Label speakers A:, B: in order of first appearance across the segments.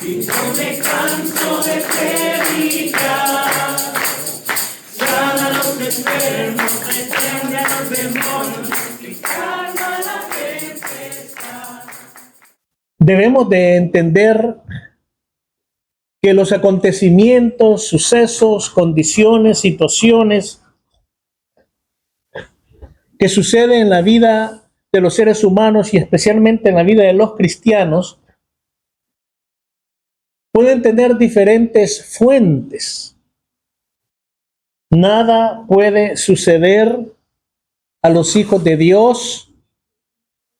A: y no me canso de predicar. Sana a los enfermos, defiende a los demonios y calma la tempestad.
B: Debemos de entender que los acontecimientos, sucesos, condiciones, situaciones que suceden en la vida de los seres humanos y especialmente en la vida de los cristianos pueden tener diferentes fuentes. Nada puede suceder a los hijos de Dios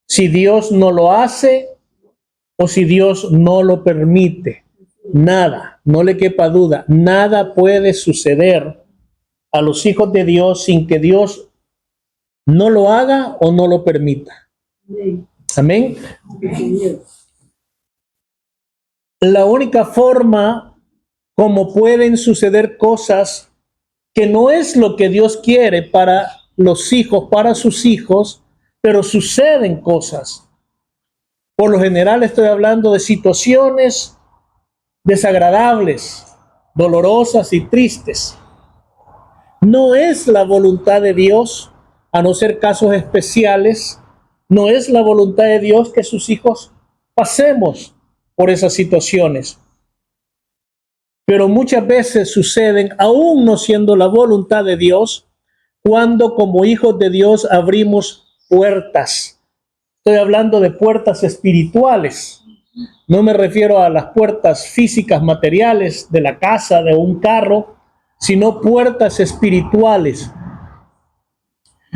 B: si Dios no lo hace o si Dios no lo permite. Nada, no le quepa duda, nada puede suceder a los hijos de Dios sin que Dios no lo haga o no lo permita. Amén. La única forma como pueden suceder cosas que no es lo que Dios quiere para los hijos, para sus hijos, pero suceden cosas. Por lo general estoy hablando de situaciones desagradables, dolorosas y tristes. No es la voluntad de Dios, a no ser casos especiales, no es la voluntad de Dios que sus hijos pasemos por esas situaciones. Pero muchas veces suceden, aún no siendo la voluntad de Dios, cuando como hijos de Dios abrimos puertas. Estoy hablando de puertas espirituales. No me refiero a las puertas físicas, materiales de la casa, de un carro, sino puertas espirituales.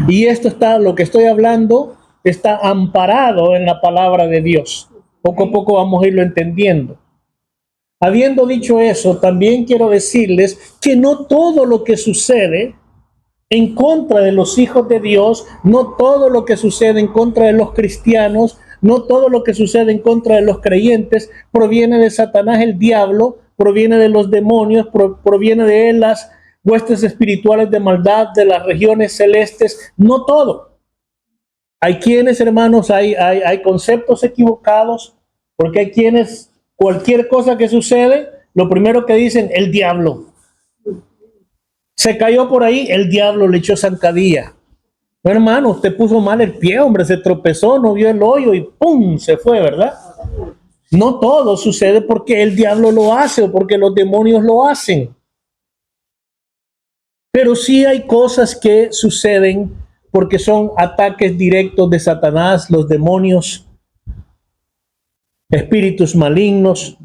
B: Y lo que estoy hablando, está amparado en la palabra de Dios. Poco a poco vamos a irlo entendiendo. Habiendo dicho eso, también quiero decirles que no todo lo que sucede en contra de los hijos de Dios, no todo lo que sucede en contra de los cristianos, no todo lo que sucede en contra de los creyentes proviene de Satanás, el diablo, proviene de los demonios, proviene de las huestes espirituales de maldad, de las regiones celestes. No todo. Hay quienes, hermanos, hay conceptos equivocados, porque hay quienes, cualquier cosa que sucede, lo primero que dicen, el diablo. Se cayó por ahí, el diablo le echó zancadilla. No, hermano, usted puso mal el pie, hombre, se tropezó, no vio el hoyo y ¡pum! Se fue, ¿verdad? No todo sucede porque el diablo lo hace o porque los demonios lo hacen. Pero sí hay cosas que suceden porque son ataques directos de Satanás, los demonios, espíritus malignos,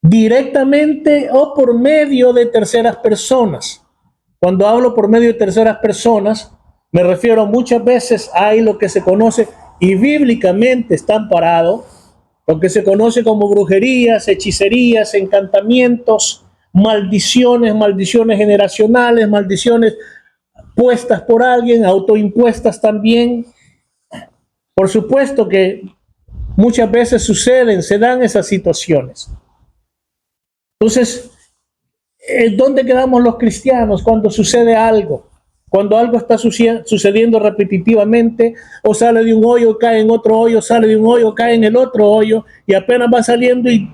B: directamente o por medio de terceras personas. Cuando hablo por medio de terceras personas, me refiero muchas veces a lo que se conoce y bíblicamente está amparado, lo que se conoce como brujerías, hechicerías, encantamientos, maldiciones generacionales, maldiciones puestas por alguien, autoimpuestas también. Por supuesto que muchas veces se dan esas situaciones. Entonces, ¿dónde quedamos los cristianos cuando sucede algo? Cuando algo está sucediendo repetitivamente, o sale de un hoyo, cae en otro hoyo, sale de un hoyo, cae en el otro hoyo, y apenas va saliendo y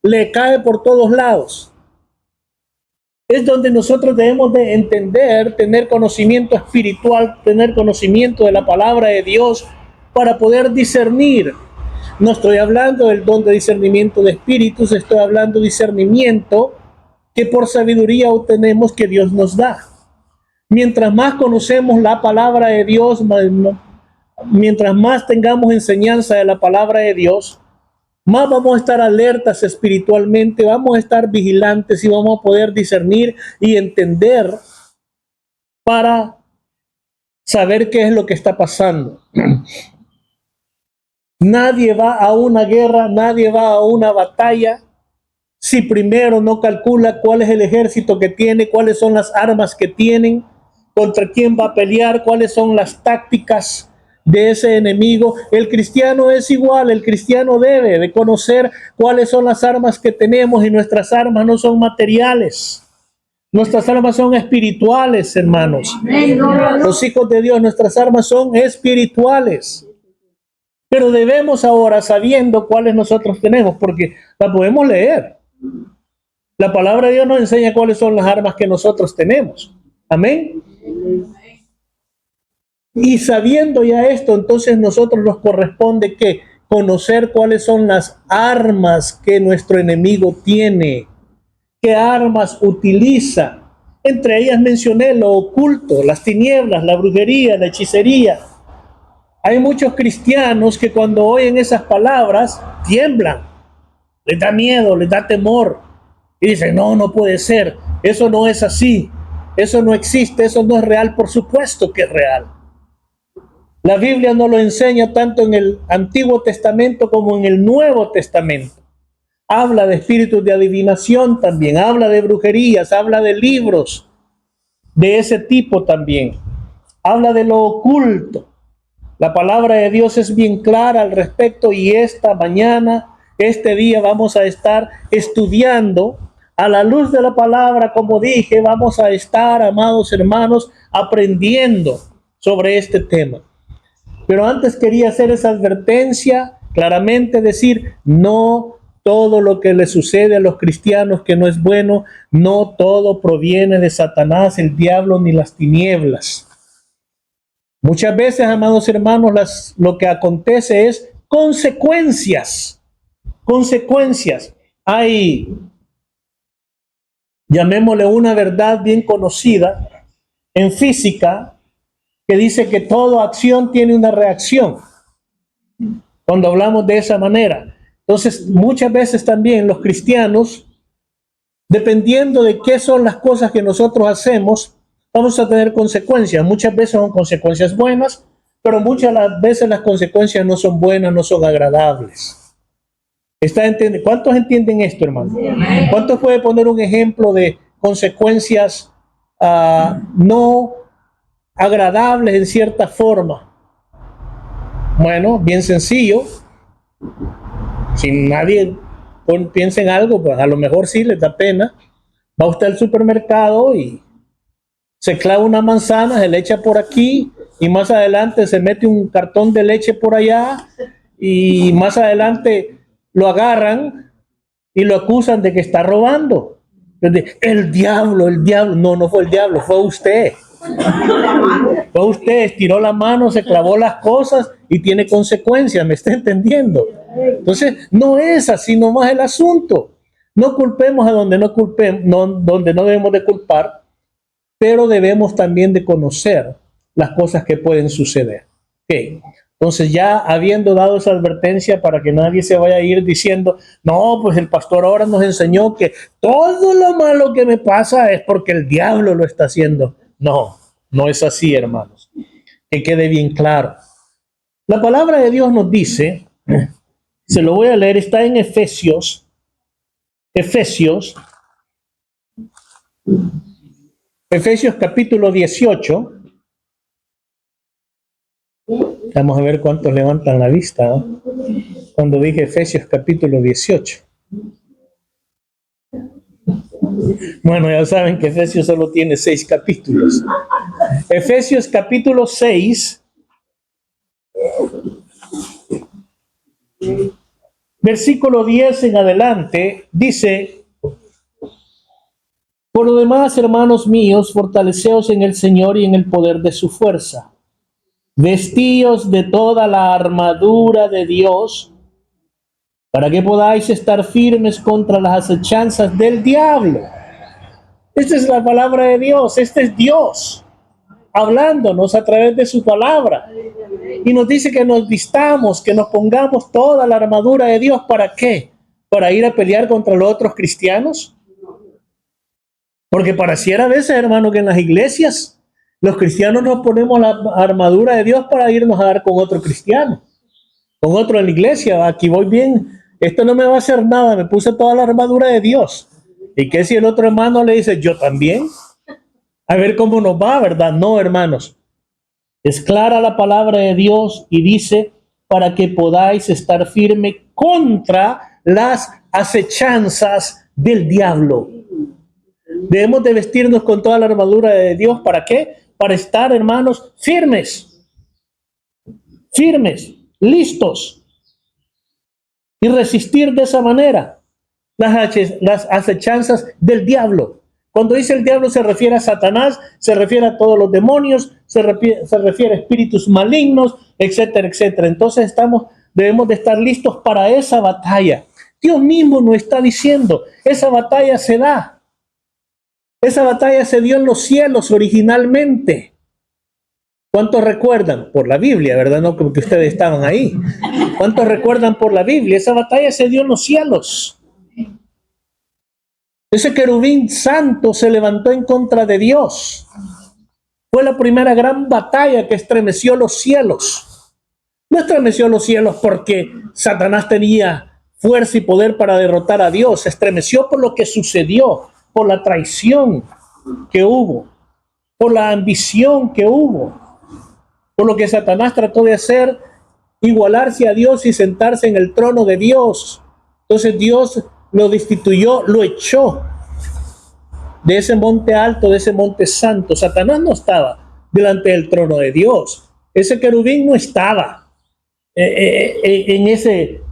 B: le cae por todos lados. Es donde nosotros debemos de entender, tener conocimiento espiritual, tener conocimiento de la palabra de Dios para poder discernir. No estoy hablando del don de discernimiento de espíritus, estoy hablando de discernimiento que por sabiduría obtenemos que Dios nos da. Mientras más conocemos la palabra de Dios, mientras más tengamos enseñanza de la palabra de Dios, más vamos a estar alertas espiritualmente, vamos a estar vigilantes y vamos a poder discernir y entender para saber qué es lo que está pasando. Nadie va a una guerra, nadie va a una batalla si primero no calcula cuál es el ejército que tiene, cuáles son las armas que tienen, contra quién va a pelear, cuáles son las tácticas de ese enemigo. El cristiano es igual, el cristiano debe de conocer cuáles son las armas que tenemos, y nuestras armas no son materiales. Nuestras armas son espirituales, hermanos. Los hijos de Dios, nuestras armas son espirituales. Pero debemos ahora, sabiendo cuáles nosotros tenemos, porque la podemos leer. La palabra de Dios nos enseña cuáles son las armas que nosotros tenemos. Amén. Y sabiendo ya esto, entonces nosotros nos corresponde que conocer cuáles son las armas que nuestro enemigo tiene, qué armas utiliza. Entre ellas mencioné lo oculto, las tinieblas, la brujería, la hechicería. Hay muchos cristianos que cuando oyen esas palabras tiemblan, les da miedo, les da temor y dicen, no, no puede ser, eso no es así, eso no existe, eso no es real. Por supuesto que es real. La Biblia nos lo enseña tanto en el Antiguo Testamento como en el Nuevo Testamento. Habla de espíritus de adivinación también, habla de brujerías, habla de libros de ese tipo también. Habla de lo oculto. La palabra de Dios es bien clara al respecto y esta mañana, este día vamos a estar estudiando a la luz de la palabra, como dije, vamos a estar, amados hermanos, aprendiendo sobre este tema. Pero antes quería hacer esa advertencia, claramente decir, no todo lo que le sucede a los cristianos que no es bueno, no todo proviene de Satanás, el diablo, ni las tinieblas. Muchas veces, amados hermanos, lo que acontece es consecuencias. Consecuencias. Hay, llamémosle una verdad bien conocida en física, que dice que toda acción tiene una reacción. Cuando hablamos de esa manera. Entonces, muchas veces también los cristianos, dependiendo de qué son las cosas que nosotros hacemos, vamos a tener consecuencias. Muchas veces son consecuencias buenas, pero muchas veces las consecuencias no son buenas, no son agradables. ¿Cuántos entienden esto, hermano? ¿Cuántos puede poner un ejemplo de consecuencias no agradables en cierta forma? Bueno, bien sencillo. Si nadie piensa en algo, pues a lo mejor sí les da pena. Va usted al supermercado y se clava una manzana, se le echa por aquí y más adelante se mete un cartón de leche por allá y más adelante lo agarran y lo acusan de que está robando. El diablo, no, no fue el diablo, fue usted. Fue usted, estiró la mano, se clavó las cosas y tiene consecuencias, ¿me está entendiendo? Entonces, no es así nomás el asunto. No culpemos a donde no culpemos, donde no debemos de culpar, pero debemos también de conocer las cosas que pueden suceder. Okay. Entonces, ya habiendo dado esa advertencia para que nadie se vaya a ir diciendo, no, pues el pastor ahora nos enseñó que todo lo malo que me pasa es porque el diablo lo está haciendo. No, no es así, hermanos. Que quede bien claro. La palabra de Dios nos dice, se lo voy a leer, está en Efesios capítulo 18. Vamos a ver cuántos levantan la vista, ¿no? Cuando dije Efesios capítulo 18. Bueno, ya saben que Efesios solo tiene 6 capítulos. Efesios capítulo 6, versículo 10 en adelante, dice: por lo demás, hermanos míos, fortaleceos en el Señor y en el poder de su fuerza. Vestíos de toda la armadura de Dios, para que podáis estar firmes contra las acechanzas del diablo. Esta es la palabra de Dios, este es Dios hablándonos a través de su palabra. Y nos dice que nos vistamos, que nos pongamos toda la armadura de Dios. ¿Para qué? ¿Para ir a pelear contra los otros cristianos? Porque pareciera a veces, hermano, que en las iglesias los cristianos nos ponemos la armadura de Dios para irnos a dar con otro cristiano, con otro en la iglesia. Aquí voy bien, esto no me va a hacer nada, me puse toda la armadura de Dios. ¿Y qué si el otro hermano le dice, yo también? A ver cómo nos va, ¿verdad? No, hermanos. Es clara la palabra de Dios y dice, para que podáis estar firme contra las acechanzas del diablo. Debemos de vestirnos con toda la armadura de Dios. ¿Para qué? Para estar, hermanos, firmes. Firmes. listos y resistir de esa manera las acechanzas del diablo. Cuando dice el diablo se refiere a Satanás, se refiere a todos los demonios, se refiere a espíritus malignos, etcétera, etcétera. Entonces debemos de estar listos para esa batalla. Dios mismo nos está diciendo, esa batalla se da. Esa batalla se dio en los cielos originalmente. ¿Cuántos recuerdan? Por la Biblia, ¿verdad? No como que ustedes estaban ahí. ¿Cuántos recuerdan por la Biblia? Esa batalla se dio en los cielos. Ese querubín santo se levantó en contra de Dios. Fue la primera gran batalla que estremeció los cielos. No estremeció los cielos porque Satanás tenía fuerza y poder para derrotar a Dios. Se estremeció por lo que sucedió, por la traición que hubo, por la ambición que hubo, por lo que Satanás trató de hacer, igualarse a Dios y sentarse en el trono de Dios. Entonces Dios lo destituyó, lo echó de ese monte alto, de ese monte santo. Satanás no estaba delante del trono de Dios. Ese querubín no estaba en ese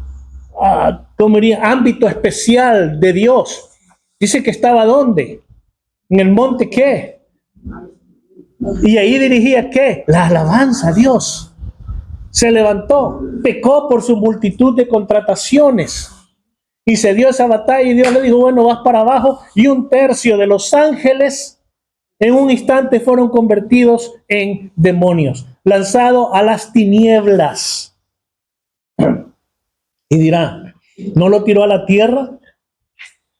B: ámbito especial de Dios. Dice que estaba ¿dónde? En el monte ¿qué? Y ahí dirigía ¿qué? La alabanza a Dios. Se levantó, pecó por su multitud de contrataciones. Y se dio esa batalla y Dios le dijo, bueno, vas para abajo. Y 1/3 de los ángeles en un instante fueron convertidos en demonios, lanzados a las tinieblas. Y dirá, ¿no lo tiró a la tierra?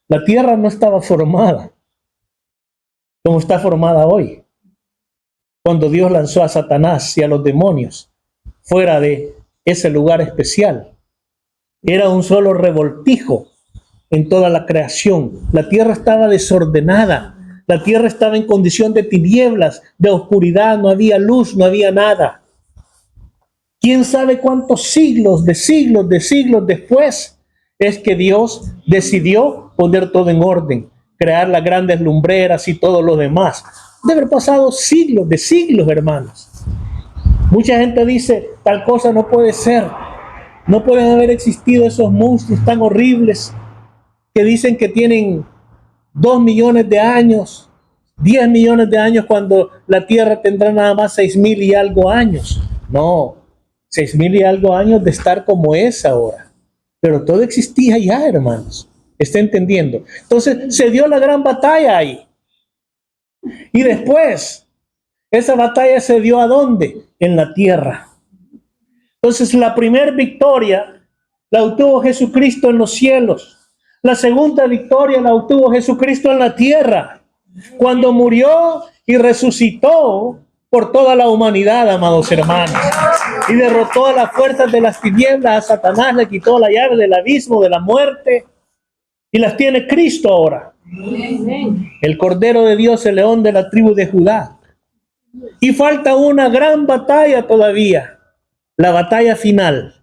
B: La tierra no estaba formada como está formada hoy. Cuando Dios lanzó a Satanás y a los demonios fuera de ese lugar especial. Era un solo revoltijo en toda la creación. La tierra estaba desordenada. La tierra estaba en condición de tinieblas, de oscuridad. No había luz, no había nada. ¿Quién sabe cuántos siglos después es que Dios decidió poner todo en orden, crear las grandes lumbreras y todo lo demás? Debe haber pasado siglos, hermanos. Mucha gente dice, tal cosa no puede ser. No pueden haber existido esos monstruos tan horribles que dicen que tienen 2 millones de años, 10 millones de años, cuando la Tierra tendrá nada más 6,000 y algo años. No, 6,000 y algo años de estar como es ahora. Pero todo existía ya, hermanos. ¿Está entendiendo? Entonces se dio la gran batalla ahí. Y después, esa batalla se dio ¿a dónde? En la tierra. Entonces la primera victoria la obtuvo Jesucristo en los cielos. La segunda victoria la obtuvo Jesucristo en la tierra, cuando murió y resucitó por toda la humanidad, amados hermanos, y derrotó a las fuerzas de las tinieblas. A Satanás le quitó la llave del abismo, de la muerte, y las tiene Cristo ahora. El Cordero de Dios, el león de la tribu de Judá. Y falta una gran batalla todavía. La batalla final,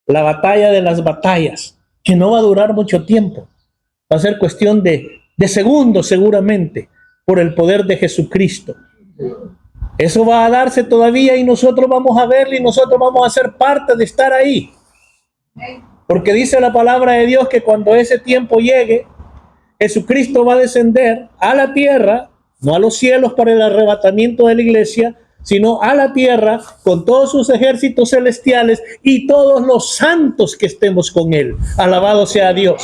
B: la batalla de las batallas, que no va a durar mucho tiempo. Va a ser cuestión de segundos seguramente, por el poder de Jesucristo. Eso va a darse todavía y nosotros vamos a verlo y nosotros vamos a ser parte de estar ahí. Porque dice la palabra de Dios que cuando ese tiempo llegue, Jesucristo va a descender a la tierra, no a los cielos para el arrebatamiento de la iglesia, sino a la tierra con todos sus ejércitos celestiales y todos los santos que estemos con él. Alabado sea Dios.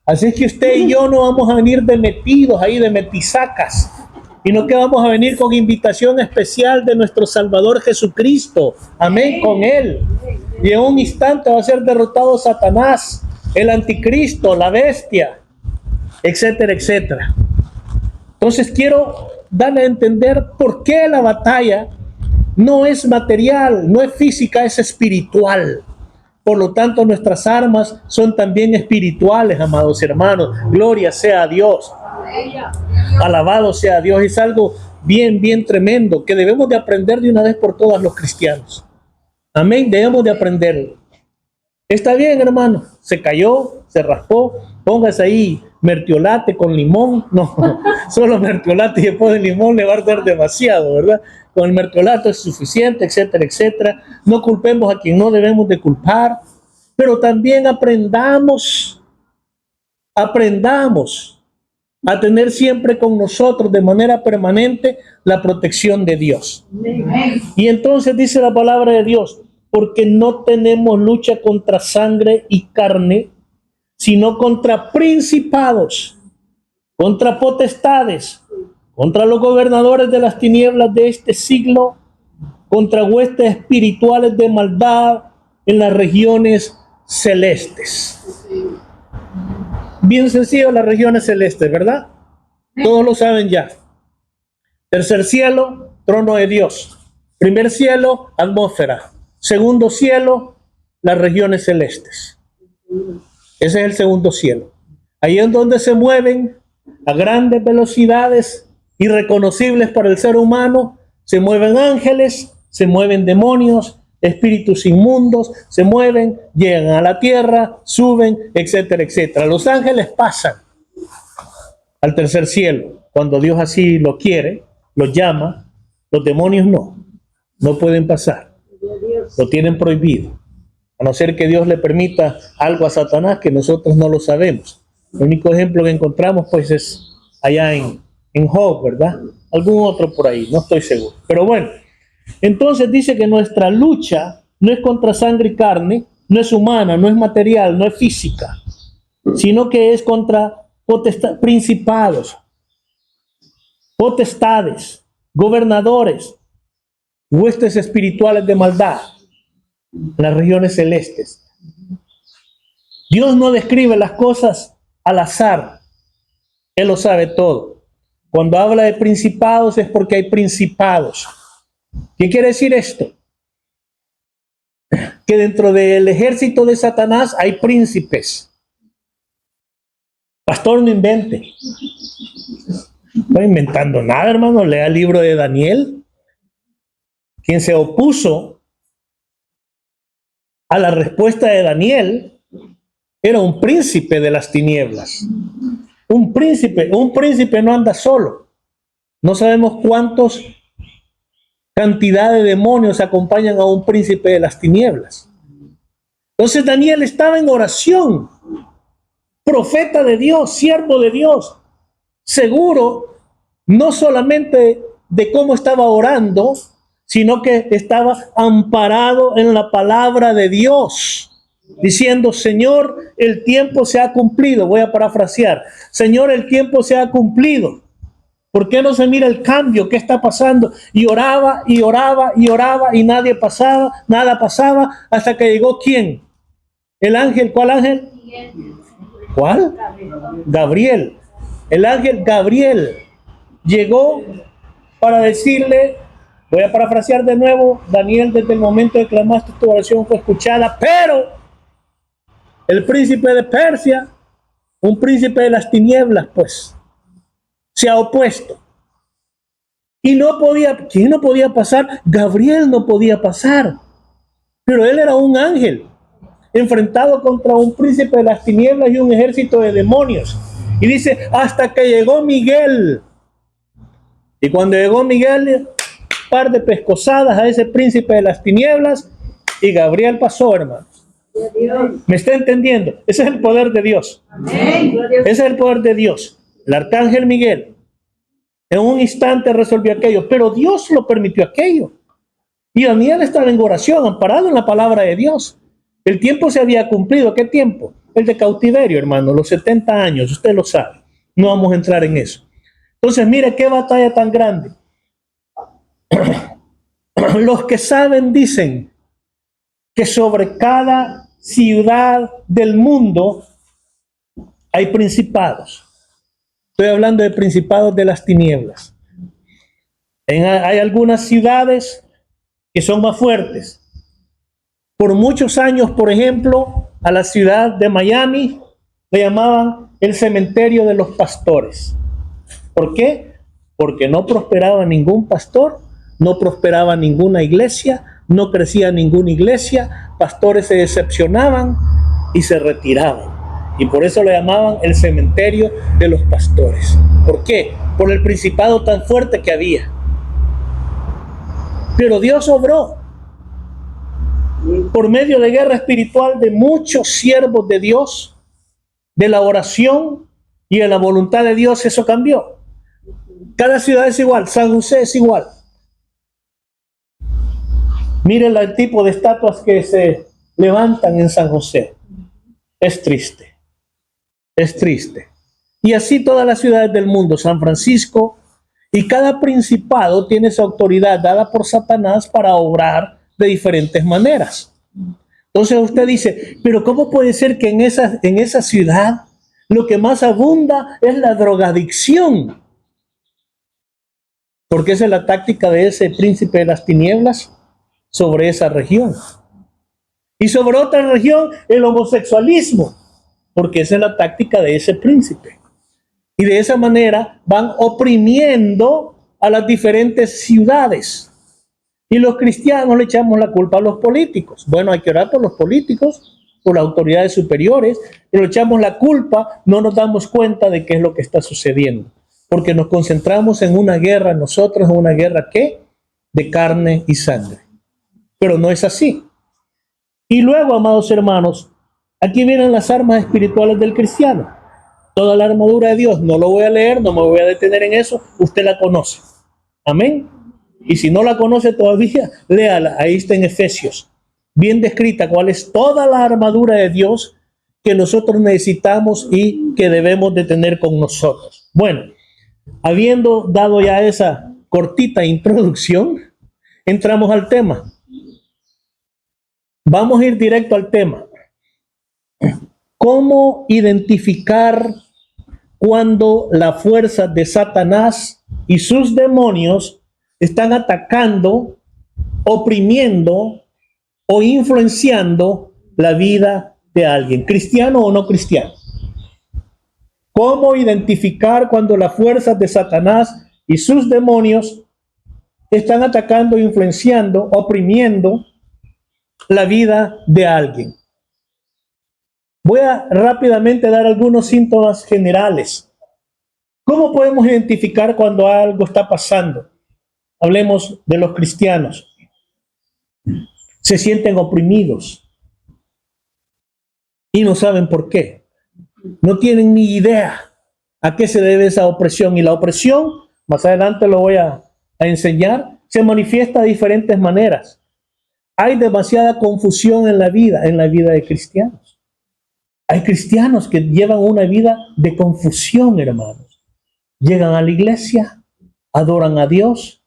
B: Así que usted y yo no vamos a venir de metidos ahí, de metisacas, sino que vamos a venir con invitación especial de nuestro Salvador Jesucristo. Amén, con él. Y en un instante va a ser derrotado Satanás, el anticristo, la bestia, etcétera, etcétera. Entonces quiero darle a entender por qué la batalla no es material, no es física, es espiritual. Por lo tanto, nuestras armas son también espirituales, amados hermanos. Gloria sea a Dios. Alabado sea Dios. Es algo bien tremendo que debemos de aprender de una vez por todas los cristianos. Amén, debemos de aprenderlo. Está bien, hermano, se cayó, se raspó, póngase ahí mertiolate con limón. No, solo mertiolate y después de limón le va a arder demasiado, ¿verdad? con el mercolato es suficiente, etcétera, etcétera. No culpemos a quien no debemos de culpar, pero también aprendamos a tener siempre con nosotros de manera permanente la protección de Dios. Y entonces dice la palabra de Dios, porque no tenemos lucha contra sangre y carne, sino contra principados, contra potestades, contra los gobernadores de las tinieblas de este siglo, contra huestes espirituales de maldad en las regiones celestes. Bien sencillo, las regiones celestes, ¿verdad? Todos lo saben ya. Tercer cielo, trono de Dios. Primer cielo, atmósfera. Segundo cielo, las regiones celestes. Ese es el segundo cielo. Ahí es donde se mueven a grandes velocidades, irreconocibles para el ser humano. Se mueven ángeles, se mueven demonios, espíritus inmundos, se mueven, llegan a la tierra, suben, etcétera, etcétera. Los ángeles pasan al tercer cielo cuando Dios así lo quiere, los llama. Los demonios no pueden pasar, lo tienen prohibido, a no ser que Dios le permita algo a Satanás que nosotros no lo sabemos. El único ejemplo que encontramos pues es allá en Job, ¿verdad? Algún otro por ahí, no estoy seguro, pero bueno. Entonces dice que nuestra lucha no es contra sangre y carne, no es humana, no es material, no es física, sino que es contra principados, potestades, gobernadores, huestes espirituales de maldad en las regiones celestes. Dios no describe las cosas al azar, Él lo sabe todo. Cuando habla de principados es porque hay principados. ¿Qué quiere decir esto? Que dentro del ejército de Satanás hay príncipes. Pastor, no invente. No estoy inventando nada, hermano. Lea el libro de Daniel. Quien se opuso a la respuesta de Daniel era un príncipe de las tinieblas. Un príncipe no anda solo. No sabemos cuántos cantidad de demonios acompañan a un príncipe de las tinieblas. Entonces Daniel estaba en oración, profeta de Dios, siervo de Dios, seguro no solamente de cómo estaba orando, sino que estaba amparado en la palabra de Dios, diciendo: Señor, el tiempo se ha cumplido. Voy a parafrasear: Señor, el tiempo se ha cumplido. ¿Por qué no se mira el cambio? ¿Qué está pasando? Y oraba, y oraba, y oraba, y nada pasaba, hasta que llegó ¿quién? El ángel. ¿Cuál ángel? ¿Cuál? Gabriel. El ángel Gabriel llegó para decirle, voy a parafrasear de nuevo: Daniel, desde el momento de que clamaste, tu oración fue escuchada, pero el príncipe de Persia, un príncipe de las tinieblas, pues, se ha opuesto. Y no podía, ¿quién no podía pasar? Gabriel no podía pasar. Pero él era un ángel, enfrentado contra un príncipe de las tinieblas y un ejército de demonios. Y dice, hasta que llegó Miguel. Y cuando llegó Miguel, un par de pescosadas a ese príncipe de las tinieblas, y Gabriel pasó, hermanos. ¿Me está entendiendo? Ese es el poder de Dios. Ese es el poder de Dios. El arcángel Miguel en un instante resolvió aquello, pero Dios lo permitió aquello. Y Daniel estaba en oración, amparado en la palabra de Dios. El tiempo se había cumplido. ¿Qué tiempo? El de cautiverio, hermano, los 70 años, usted lo sabe. No vamos a entrar en eso. Entonces, mire qué batalla tan grande. Los que saben dicen que sobre cada ciudad del mundo hay principados. Estoy hablando de principados de las tinieblas. Hay algunas ciudades que son más fuertes. Por muchos años, por ejemplo, a la ciudad de Miami le llamaban el cementerio de los pastores. ¿Por qué? Porque no prosperaba ningún pastor, no prosperaba ninguna iglesia, no crecía ninguna iglesia, pastores se decepcionaban y se retiraban. Y por eso le llamaban el cementerio de los pastores. ¿Por qué? Por el principado tan fuerte que había. Pero Dios obró por medio de guerra espiritual de muchos siervos de Dios, de la oración y de la voluntad de Dios. Eso cambió. Cada ciudad es igual, San José es igual. Miren el tipo de estatuas que se levantan en San José. Es triste, es triste. Y así todas las ciudades del mundo, San Francisco, y cada principado tiene esa autoridad dada por Satanás para obrar de diferentes maneras. Entonces usted dice, pero ¿cómo puede ser que en esa ciudad lo que más abunda es la drogadicción? Porque esa es la táctica de ese príncipe de las tinieblas sobre esa región. Y sobre otra región, el homosexualismo, porque esa es la táctica de ese príncipe. Y de esa manera van oprimiendo a las diferentes ciudades. Y los cristianos le echamos la culpa a los políticos. Bueno, hay que orar por los políticos, por las autoridades superiores, y le echamos la culpa, no nos damos cuenta de qué es lo que está sucediendo. Porque nos concentramos en una guerra, nosotros en una guerra, ¿qué? De carne y sangre. Pero no es así. Y luego, amados hermanos, aquí vienen las armas espirituales del cristiano. Toda la armadura de Dios, no lo voy a leer, no me voy a detener en eso, usted la conoce. Amén. Y si no la conoce todavía, léala, ahí está en Efesios. Bien descrita cuál es toda la armadura de Dios que nosotros necesitamos y que debemos de tener con nosotros. Bueno, habiendo dado ya esa cortita introducción, entramos al tema. Vamos a ir directo al tema. ¿Cómo identificar cuando las fuerzas de Satanás y sus demonios están atacando, oprimiendo o influenciando la vida de alguien, cristiano o no cristiano? ¿Cómo identificar cuando las fuerzas de Satanás y sus demonios están atacando, influenciando, oprimiendo la vida de alguien? Voy a rápidamente dar algunos síntomas generales. ¿Cómo podemos identificar cuando algo está pasando? Hablemos de los cristianos. Se sienten oprimidos y no saben por qué. No tienen ni idea a qué se debe esa opresión. Y la opresión, más adelante lo voy a enseñar, se manifiesta de diferentes maneras. Hay demasiada confusión en la vida de cristianos. Hay cristianos que llevan una vida de confusión, hermanos. Llegan a la iglesia, adoran a Dios,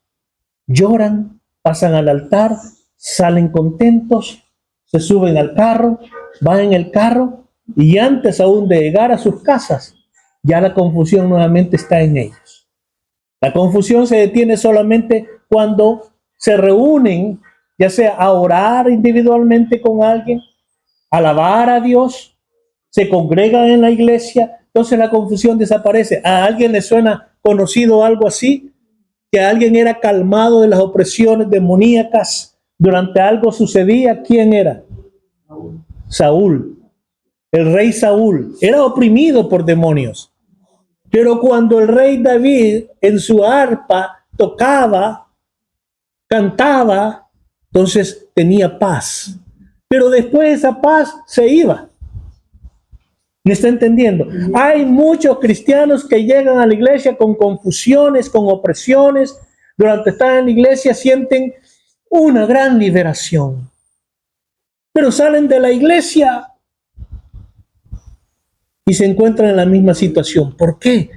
B: lloran, pasan al altar, salen contentos, se suben al carro, van en el carro y antes aún de llegar a sus casas, ya la confusión nuevamente está en ellos. La confusión se detiene solamente cuando se reúnen, ya sea a orar individualmente con alguien, a alabar a Dios, se congregan en la iglesia, entonces la confusión desaparece. ¿A alguien le suena conocido algo así? Que alguien era calmado de las opresiones demoníacas durante algo sucedía. ¿Quién era? Saúl. El rey Saúl era oprimido por demonios. Pero cuando el rey David en su arpa tocaba, cantaba, entonces tenía paz. Pero después esa paz se iba. ¿Me está entendiendo? Hay muchos cristianos que llegan a la iglesia con confusiones, con opresiones. Durante estar en la iglesia sienten una gran liberación. Pero salen de la iglesia y se encuentran en la misma situación. ¿Por qué?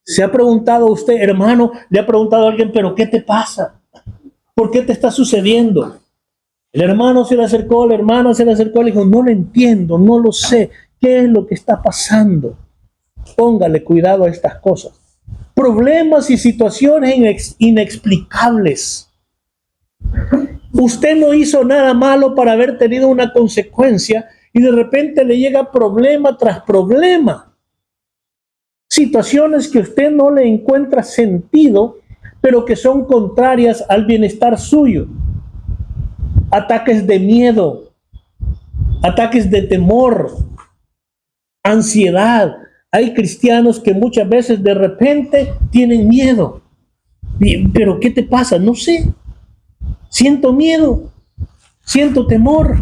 B: ¿Se ha preguntado usted, hermano? ¿Le ha preguntado a alguien, pero qué te pasa? ¿Por qué te está sucediendo? El hermano se le acercó, la hermana se le acercó y le dijo, no lo entiendo, no lo sé. ¿Qué es lo que está pasando? Póngale cuidado a estas cosas. Problemas y situaciones inexplicables. Usted no hizo nada malo para haber tenido una consecuencia y de repente le llega problema tras problema. Situaciones que usted no le encuentra sentido, pero que son contrarias al bienestar suyo. Ataques de miedo, ataques de temor, ansiedad. Hay cristianos que muchas veces de repente tienen miedo. ¿Pero qué te pasa? No sé. Siento miedo, siento temor,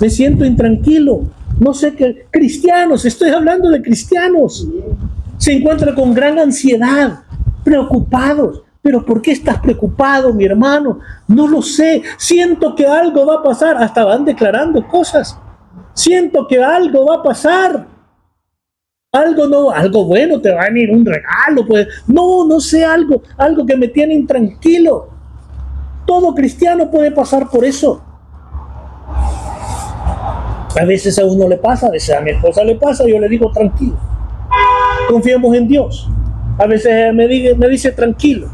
B: me siento intranquilo. No sé qué, cristianos, estoy hablando de cristianos. Se encuentran con gran ansiedad, preocupados. ¿Pero por qué estás preocupado, mi hermano? No lo sé. Siento que algo va a pasar. Hasta van declarando cosas. Siento que algo va a pasar. Algo bueno, te va a venir un regalo. Pues. No sé, algo que me tiene intranquilo. Todo cristiano puede pasar por eso. A veces a uno le pasa, a veces a mi esposa le pasa, yo le digo tranquilo. Confiemos en Dios. A veces me dice tranquilo.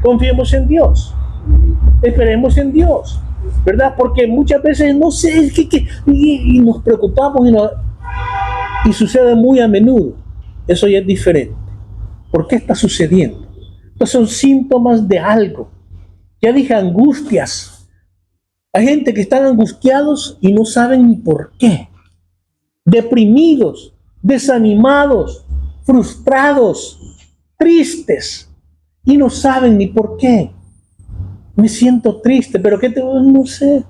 B: Confiemos en Dios. Esperemos en Dios. ¿Verdad? Porque muchas veces no sé, y nos preocupamos y sucede muy a menudo. Eso ya es diferente. ¿Por qué está sucediendo? Estos son síntomas de algo. Ya dije, angustias. Hay gente que están angustiados y no saben ni por qué. Deprimidos, desanimados, frustrados, tristes y no saben ni por qué. Me siento triste, pero no sé.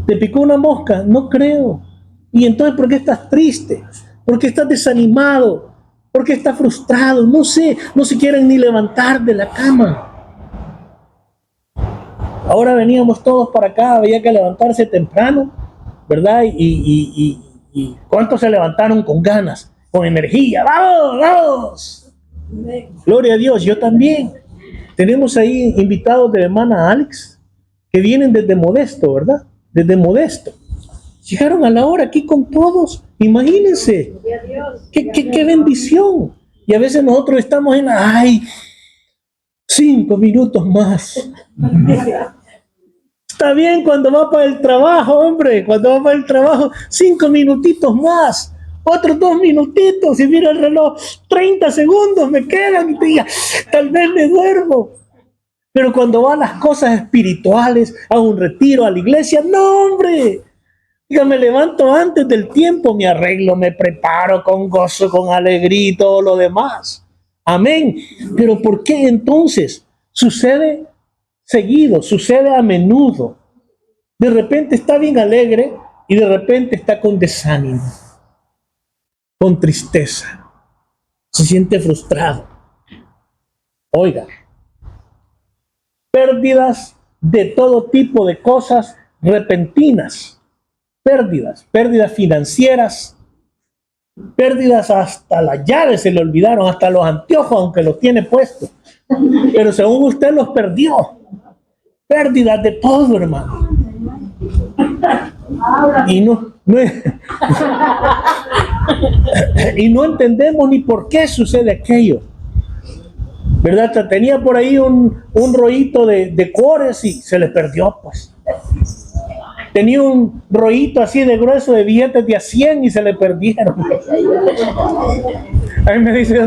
B: ¿Te picó una mosca? No creo. Y entonces, ¿por qué estás triste? ¿Por qué estás desanimado? ¿Por qué estás frustrado? No sé, no se quieren ni levantar de la cama. Ahora veníamos todos para acá, había que levantarse temprano, ¿verdad? Y ¿cuántos se levantaron con ganas, con energía? ¡Vamos, vamos! Gloria a Dios, yo también. Tenemos ahí invitados de la hermana Alex, que vienen desde Modesto, ¿verdad? Desde Modesto. Llegaron a la hora aquí con todos, imagínense. ¡Qué bendición! Y a veces nosotros estamos en, 5 minutos más. Está bien cuando va para el trabajo, hombre, cuando va para el trabajo, 5 minutitos más, otros 2 minutitos, y mira el reloj, 30 segundos me quedan, y tal vez me duermo. Pero cuando va a las cosas espirituales, a un retiro, a la iglesia, no, hombre, yo me levanto antes del tiempo, me arreglo, me preparo con gozo, con alegría y todo lo demás. Amén. Pero ¿por qué entonces sucede seguido, sucede a menudo? De repente está bien alegre y de repente está con desánimo, con tristeza, se siente frustrado. Oiga, pérdidas de todo tipo de cosas repentinas, pérdidas financieras, pérdidas hasta las llaves se le olvidaron, hasta los anteojos, aunque los tiene puestos, pero según usted los perdió. Pérdidas de todo, hermano. Y no entendemos ni por qué sucede aquello, ¿verdad? Tenía por ahí un rollito de cores y se le perdió, pues. Tenía un rollito así de grueso de billetes de a 100 y se le perdieron. A mí me dice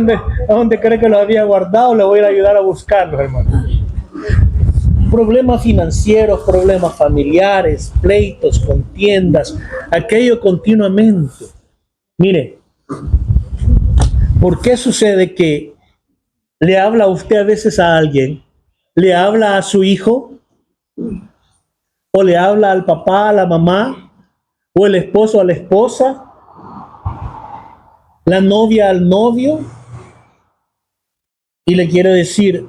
B: dónde cree que los había guardado, le voy a ir a ayudar a buscarlos, hermano. Problemas financieros, problemas familiares, pleitos, contiendas, aquello continuamente. Mire, ¿por qué sucede que le habla usted a veces a alguien? ¿Le habla a su hijo? ¿O le habla al papá, a la mamá? ¿O el esposo a la esposa? ¿La novia al novio? Y le quiere decir,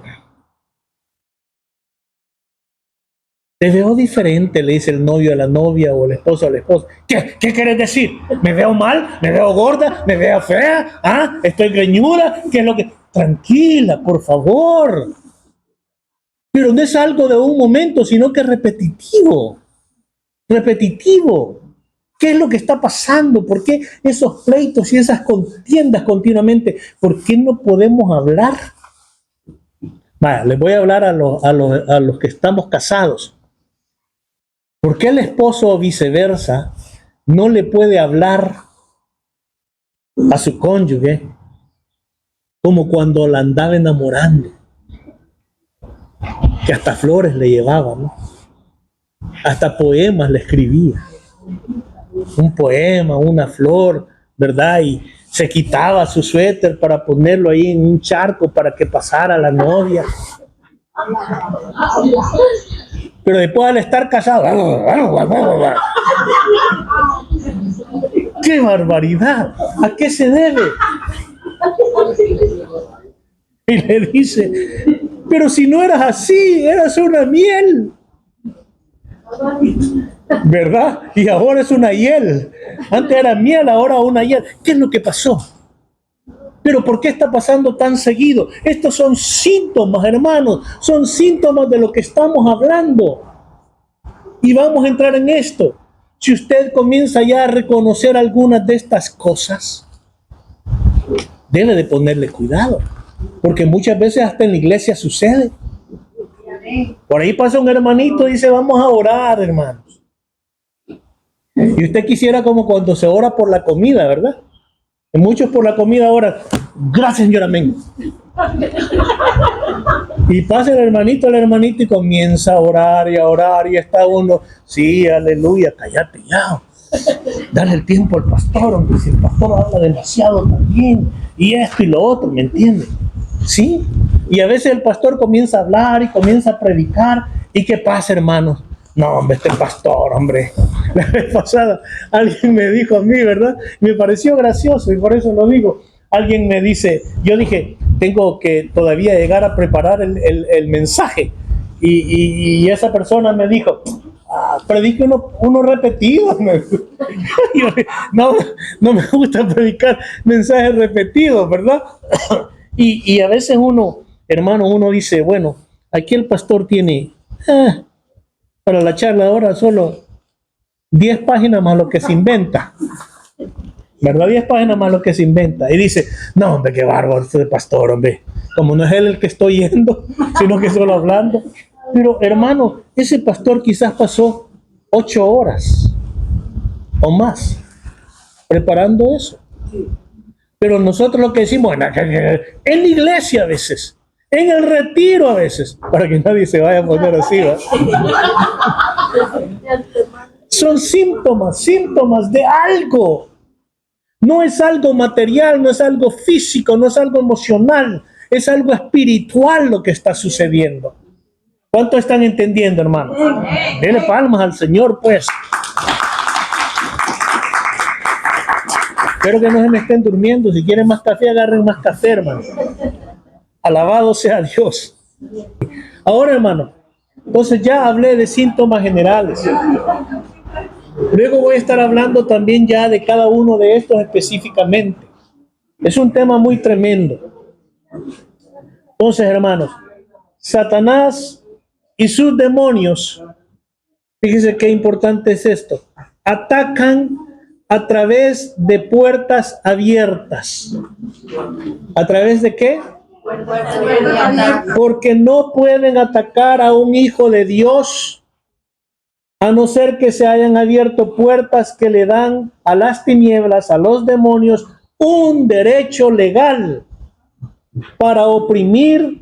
B: te veo diferente, le dice el novio a la novia o el esposo a la esposa. ¿Qué quieres decir? ¿Me veo mal? ¿Me veo gorda? ¿Me veo fea? ¿Estoy greñuda? ¿Qué es lo que...? Tranquila, por favor. Pero no es algo de un momento, sino que es repetitivo. Repetitivo. ¿Qué es lo que está pasando? ¿Por qué esos pleitos y esas contiendas continuamente? ¿Por qué no podemos hablar? Vaya, les voy a hablar a los que estamos casados. ¿Por qué el esposo o viceversa no le puede hablar a su cónyuge como cuando la andaba enamorando? Que hasta flores le llevaba, ¿no? Hasta poemas le escribía. Un poema, una flor, ¿verdad? Y se quitaba su suéter para ponerlo ahí en un charco para que pasara la novia. Pero después al estar casado, ¡qué barbaridad! ¿A qué se debe? Y le dice, pero si no eras así, eras una miel, ¿verdad? Y ahora es una hiel. Antes era miel, ahora una hiel. ¿Qué es lo que pasó? Pero ¿por qué está pasando tan seguido? Estos son síntomas, hermanos, son síntomas de lo que estamos hablando. Y vamos a entrar en esto. Si usted comienza ya a reconocer algunas de estas cosas, debe de ponerle cuidado, porque muchas veces hasta en la iglesia sucede. Por ahí pasa un hermanito y dice, vamos a orar, hermanos. Y usted quisiera como cuando se ora por la comida, ¿verdad? Y muchos por la comida oran, gracias, Señor, amén. Y pasa el hermanito y comienza a orar y está uno, sí, aleluya, cállate ya. Dale el tiempo al pastor, aunque si el pastor habla demasiado también, y esto y lo otro, ¿me entiende? Sí, y a veces el pastor comienza a hablar y comienza a predicar, ¿y qué pasa, hermanos? No, hombre, este pastor, hombre. La vez pasada alguien me dijo a mí, ¿verdad? Me pareció gracioso y por eso lo digo. Alguien me dice, yo dije, tengo que todavía llegar a preparar el mensaje. Y esa persona me dijo, predique uno repetido. No me gusta predicar mensajes repetidos, ¿verdad? Y a veces uno, hermano, uno dice, bueno, aquí el pastor tiene para la charla ahora solo 10 páginas más lo que se inventa, ¿verdad? 10 páginas más lo que se inventa. Y dice, no, hombre, qué bárbaro este pastor, hombre. Como no es él el que estoy yendo, sino que solo hablando. Pero, hermano, ese pastor quizás pasó 8 horas o más preparando eso. Pero nosotros lo que decimos, bueno, en la iglesia a veces, en el retiro a veces, para que nadie se vaya a poner así, ¿verdad? Son síntomas de algo. No es algo material, no es algo físico, no es algo emocional, es algo espiritual lo que está sucediendo. ¿Cuánto están entendiendo, hermano? Denle palmas al Señor, pues. Espero que no se me estén durmiendo. Si quieren más café, agarren más café, hermano. Alabado sea Dios. Ahora, hermano, entonces ya hablé de síntomas generales. Luego voy a estar hablando también ya de cada uno de estos específicamente. Es un tema muy tremendo. Entonces, hermanos, Satanás y sus demonios, fíjese qué importante es esto, atacan a través de puertas abiertas. ¿A través de qué? Porque no pueden atacar a un hijo de Dios a no ser que se hayan abierto puertas que le dan a las tinieblas, a los demonios, un derecho legal para oprimir,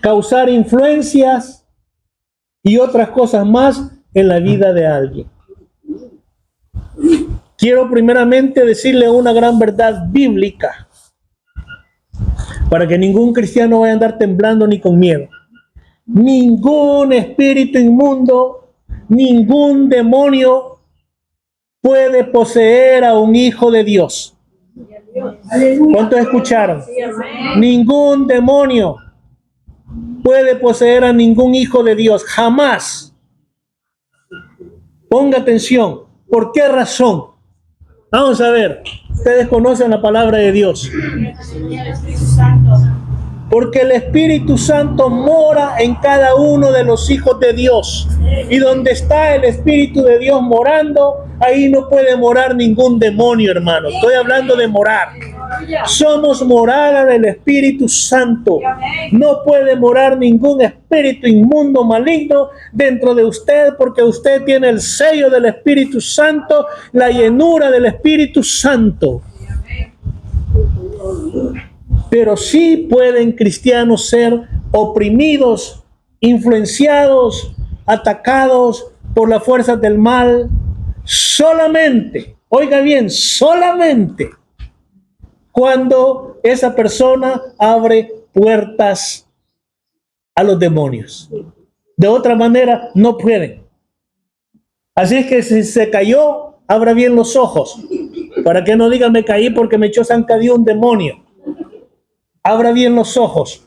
B: causar influencias y otras cosas más en la vida de alguien. Quiero primeramente decirle una gran verdad bíblica para que ningún cristiano vaya a andar temblando ni con miedo. Ningún espíritu inmundo, ningún demonio puede poseer a un hijo de Dios. ¿Cuántos escucharon? Ningún demonio puede poseer a ningún hijo de Dios, jamás. Ponga atención. ¿Por qué razón? Vamos a ver. Ustedes conocen la palabra de Dios. Porque el Espíritu Santo mora en cada uno de los hijos de Dios. Y donde está el Espíritu de Dios morando, ahí no puede morar ningún demonio, hermano. Estoy hablando de morar. Somos morada del Espíritu Santo. No puede morar ningún espíritu inmundo, maligno dentro de usted, porque usted tiene el sello del Espíritu Santo, la llenura del Espíritu Santo. Pero sí pueden cristianos ser oprimidos, influenciados, atacados por las fuerzas del mal, solamente, oiga bien, solamente cuando esa persona abre puertas a los demonios. De otra manera, no pueden. Así es que si se cayó, abra bien los ojos. Para que no diga me caí porque me echó zancadillo un demonio. Abra bien los ojos.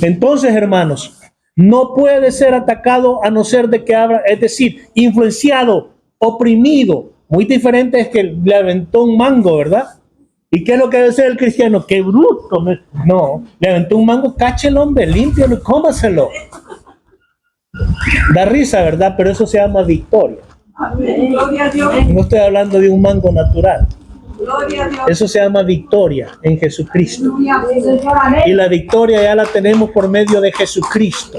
B: Entonces, hermanos, no puede ser atacado a no ser de que abra, es decir, influenciado, oprimido. Muy diferente es que le aventó un mango, ¿verdad? ¿Y qué es lo que debe ser el cristiano? ¡Qué bruto! No, le aventó un mango, cache el hombre, límpialo y cómaselo. Da risa, ¿verdad? Pero eso se llama victoria. No estoy hablando de un mango natural. Eso se llama victoria en Jesucristo. Y la victoria ya la tenemos por medio de Jesucristo.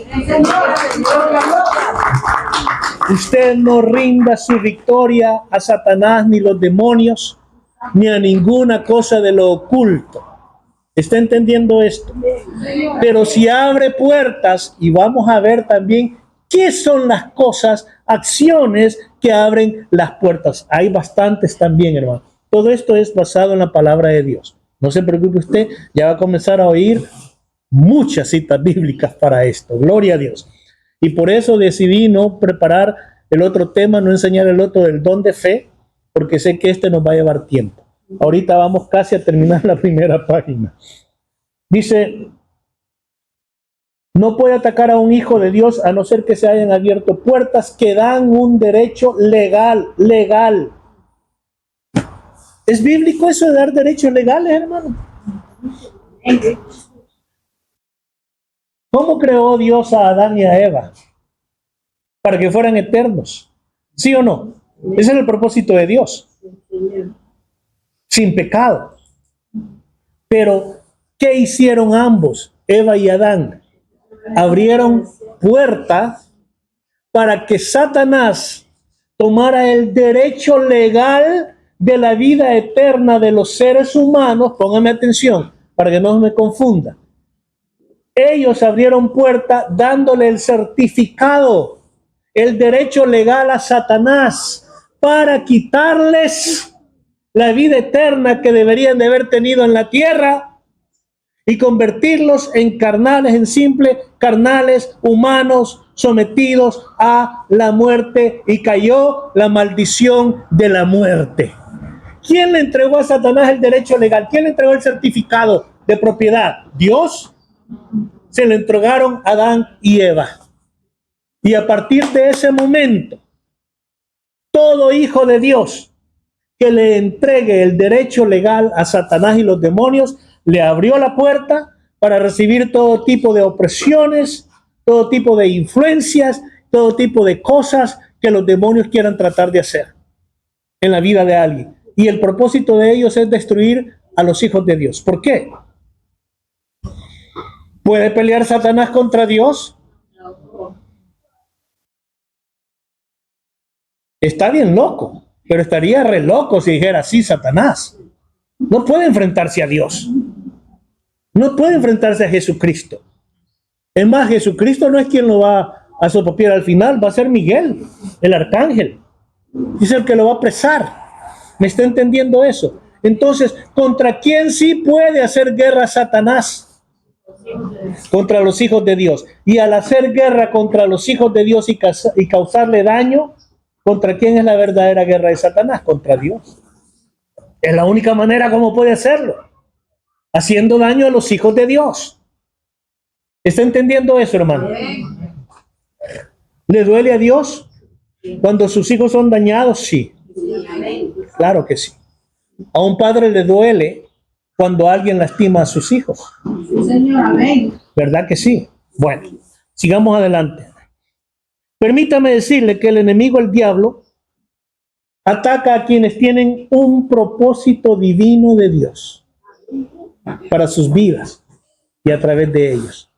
B: Usted no rinda su victoria a Satanás ni los demonios, ni a ninguna cosa de lo oculto. ¿Está entendiendo esto? Pero si abre puertas, y vamos a ver también qué son las cosas, acciones que abren las puertas. Hay bastantes también, hermano. Todo esto es basado en la palabra de Dios. No se preocupe usted, ya va a comenzar a oír muchas citas bíblicas para esto. Gloria a Dios. Y por eso decidí no preparar el otro tema, no enseñar el otro del don de fe, porque sé que este nos va a llevar tiempo. Ahorita vamos casi a terminar la primera página. Dice, no puede atacar a un hijo de Dios a no ser que se hayan abierto puertas que dan un derecho legal. ¿Es bíblico eso de dar derechos legales, hermano? ¿Cómo creó Dios a Adán y a Eva? Para que fueran eternos. ¿Sí o no? Ese es el propósito de Dios. Sin pecado. Pero, ¿qué hicieron ambos, Eva y Adán? Abrieron puertas para que Satanás tomara el derecho legal de la vida eterna de los seres humanos. Póngame atención para que no me confunda. Ellos abrieron puerta dándole el certificado, el derecho legal a Satanás para quitarles la vida eterna que deberían de haber tenido en la tierra y convertirlos en carnales, en simples carnales humanos sometidos a la muerte, y cayó la maldición de la muerte. ¿Quién le entregó a Satanás el derecho legal? ¿Quién le entregó el certificado de propiedad? ¿Dios? Se le entregaron a Adán y Eva. Y a partir de ese momento, todo hijo de Dios que le entregue el derecho legal a Satanás y los demonios, le abrió la puerta para recibir todo tipo de opresiones, todo tipo de influencias, todo tipo de cosas que los demonios quieran tratar de hacer en la vida de alguien. Y el propósito de ellos es destruir a los hijos de Dios. ¿Por qué? ¿Puede pelear Satanás contra Dios? Está bien loco, pero estaría re loco si dijera así Satanás. No puede enfrentarse a Dios. No puede enfrentarse a Jesucristo. Es más, Jesucristo no es quien lo va a sopapear al final, va a ser Miguel, el arcángel. Es el que lo va a apresar. ¿Me está entendiendo eso? Entonces, ¿contra quién sí puede hacer guerra Satanás? Contra los hijos de Dios. Y al hacer guerra contra los hijos de Dios y causarle daño, ¿contra quién es la verdadera guerra de Satanás? Contra Dios. Es la única manera como puede hacerlo. Haciendo daño a los hijos de Dios. ¿Está entendiendo eso, hermano? ¿Le duele a Dios cuando sus hijos son dañados? Sí. Claro que sí. A un padre le duele cuando alguien lastima a sus hijos. ¿Verdad que sí? Bueno, sigamos adelante. Permítame decirle que el enemigo, el diablo, ataca a quienes tienen un propósito divino de Dios para sus vidas y a través de ellos.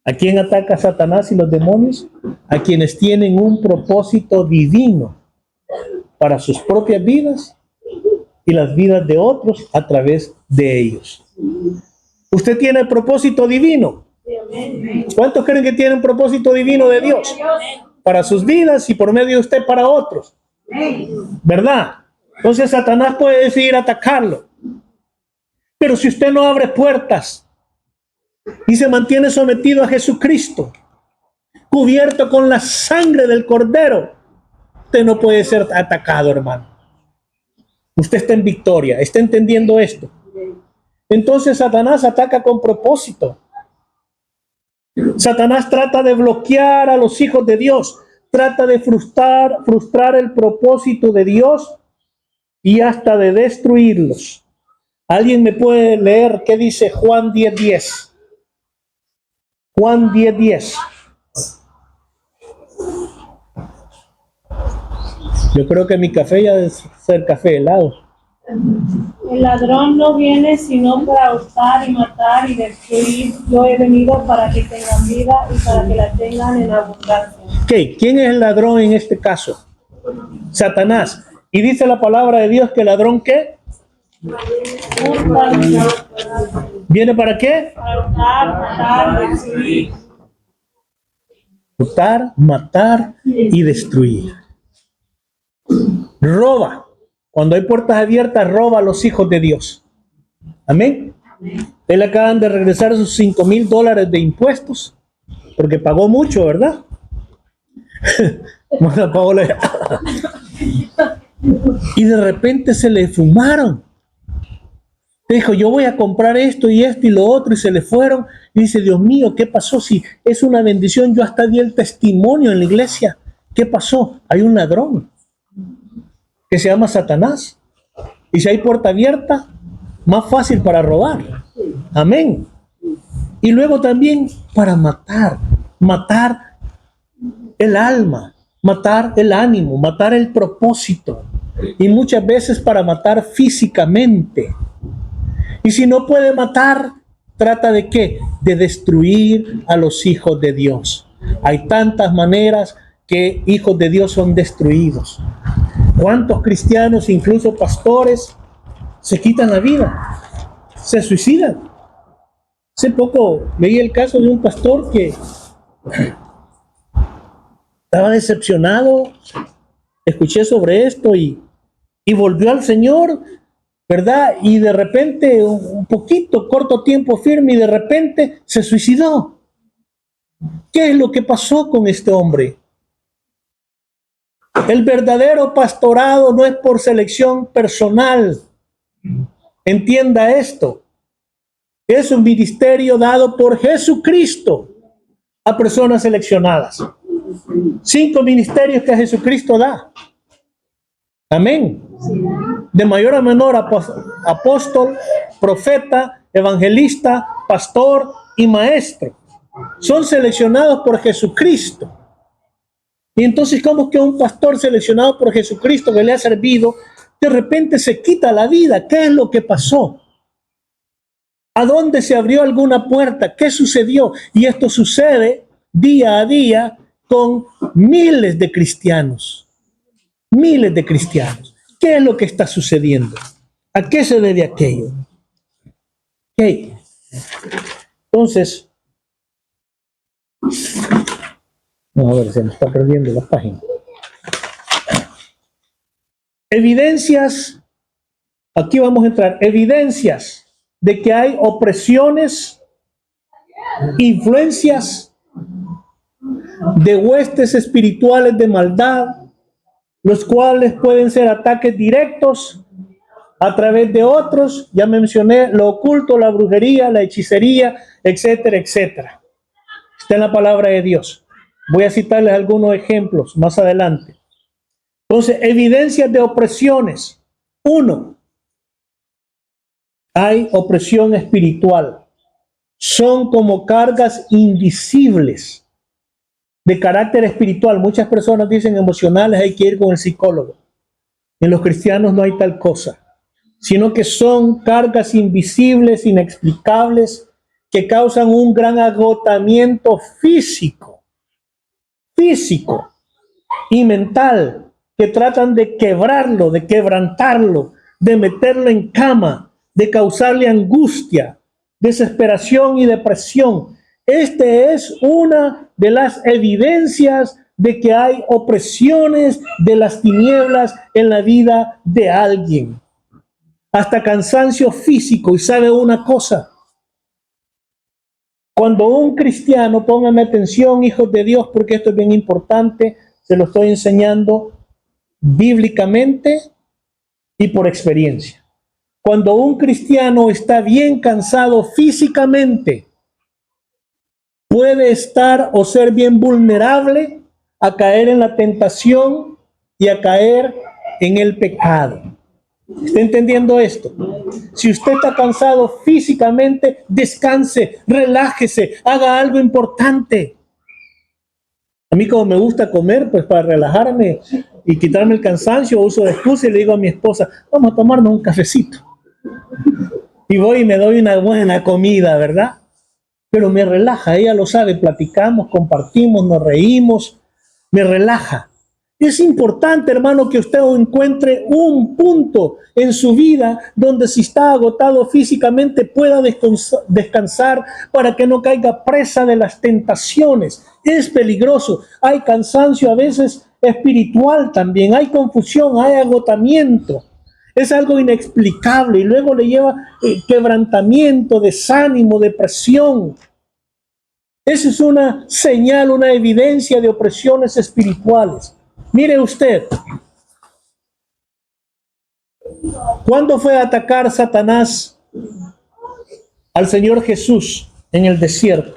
B: ¿A quién ataca Satanás y los demonios? A quienes tienen un propósito divino para sus propias vidas y las vidas de otros a través de ellos. ¿Usted tiene el propósito divino? ¿Cuántos creen que tienen un propósito divino de Dios? Para sus vidas y por medio de usted para otros. ¿Verdad? Entonces Satanás puede decidir atacarlo. Pero si usted no abre puertas y se mantiene sometido a Jesucristo, cubierto con la sangre del Cordero, usted no puede ser atacado, hermano. Usted está en victoria. ¿Está entendiendo esto? Entonces Satanás ataca con propósito. Satanás trata de bloquear a los hijos de Dios, trata de frustrar el propósito de Dios y hasta de destruirlos. ¿Alguien me puede leer qué dice Juan 10:10? Juan 10:10. Yo creo que mi café ya debe ser café helado.
C: El ladrón no viene sino para hurtar y matar y destruir. Yo he venido para que tengan vida y para que la tengan en abundancia.
B: ¿Qué? ¿Quién es el ladrón en este caso? Satanás. Y dice la palabra de Dios que el ladrón, ¿qué? ¿Viene para qué?
C: Para hurtar, matar, destruir.
B: Hurtar, matar y destruir. Roba. Cuando hay puertas abiertas, roba a los hijos de Dios. Amén. Él acaban de regresar sus $5,000 de impuestos, porque pagó mucho, ¿verdad? Y de repente se le fumaron. Dijo, yo voy a comprar esto y lo otro, y se le fueron. Y dice, Dios mío, ¿qué pasó? Si es una bendición, yo hasta di el testimonio en la iglesia. ¿Qué pasó? Hay un ladrón que se llama Satanás. Y si hay puerta abierta, más fácil para robar. Amén. Y luego también para matar el alma, matar el ánimo, matar el propósito. Y muchas veces para matar físicamente. Y si no puede matar, trata de ¿qué? De destruir a los hijos de Dios. Hay tantas maneras que hijos de Dios son destruidos. ¿Cuántos cristianos, incluso pastores, se quitan la vida? Se suicidan. Hace poco leí el caso de un pastor que estaba decepcionado. Escuché sobre esto y volvió al Señor, ¿verdad? Y de repente, un poquito, corto tiempo firme, y de repente se suicidó. ¿Qué es lo que pasó con este hombre? El verdadero pastorado no es por selección personal. Entienda esto. Es un ministerio dado por Jesucristo a personas seleccionadas. 5 ministerios que Jesucristo da. Amén. De mayor a menor, apóstol, profeta, evangelista, pastor y maestro. Son seleccionados por Jesucristo. Y entonces, ¿cómo es que un pastor seleccionado por Jesucristo que le ha servido, de repente se quita la vida? ¿Qué es lo que pasó? ¿A dónde se abrió alguna puerta? ¿Qué sucedió? Y esto sucede día a día con miles de cristianos. Miles de cristianos. ¿Qué es lo que está sucediendo? ¿A qué se debe aquello? ¿Qué? Entonces, vamos a ver, se me está perdiendo la página. Evidencias, aquí vamos a entrar, evidencias de que hay opresiones, influencias de huestes espirituales de maldad, los cuales pueden ser ataques directos a través de otros. Ya mencioné lo oculto, la brujería, la hechicería, etcétera, etcétera. Está en la palabra de Dios. Voy a citarles algunos ejemplos más adelante. Entonces, evidencias de opresiones. 1. Hay opresión espiritual. Son como cargas invisibles de carácter espiritual. Muchas personas dicen emocionales, hay que ir con el psicólogo. En los cristianos no hay tal cosa, sino que son cargas invisibles, inexplicables, que causan un gran agotamiento físico y mental, que tratan de quebrarlo, de quebrantarlo, de meterlo en cama, de causarle angustia, desesperación y depresión. Este es una de las evidencias de que hay opresiones de las tinieblas en la vida de alguien. Hasta cansancio físico. Y sabe una cosa, Cuando un cristiano, pónganme atención, hijos de Dios, porque esto es bien importante, se lo estoy enseñando bíblicamente y por experiencia. Cuando un cristiano está bien cansado físicamente, puede estar o ser bien vulnerable a caer en la tentación y a caer en el pecado. ¿Está entendiendo esto? Si usted está cansado físicamente, descanse, relájese, haga algo importante. A mí como me gusta comer, pues para relajarme y quitarme el cansancio, uso de excusa y le digo a mi esposa, vamos a tomarnos un cafecito. Y voy y me doy una buena comida, ¿verdad? Pero me relaja, ella lo sabe, platicamos, compartimos, nos reímos, me relaja. Es importante, hermano, que usted encuentre un punto en su vida donde si está agotado físicamente pueda descansar para que no caiga presa de las tentaciones. Es peligroso. Hay cansancio a veces espiritual también, hay confusión, hay agotamiento. Es algo inexplicable y luego le lleva quebrantamiento, desánimo, depresión. Esa es una señal, una evidencia de opresiones espirituales. Mire usted, ¿cuándo fue a atacar Satanás al Señor Jesús en el desierto?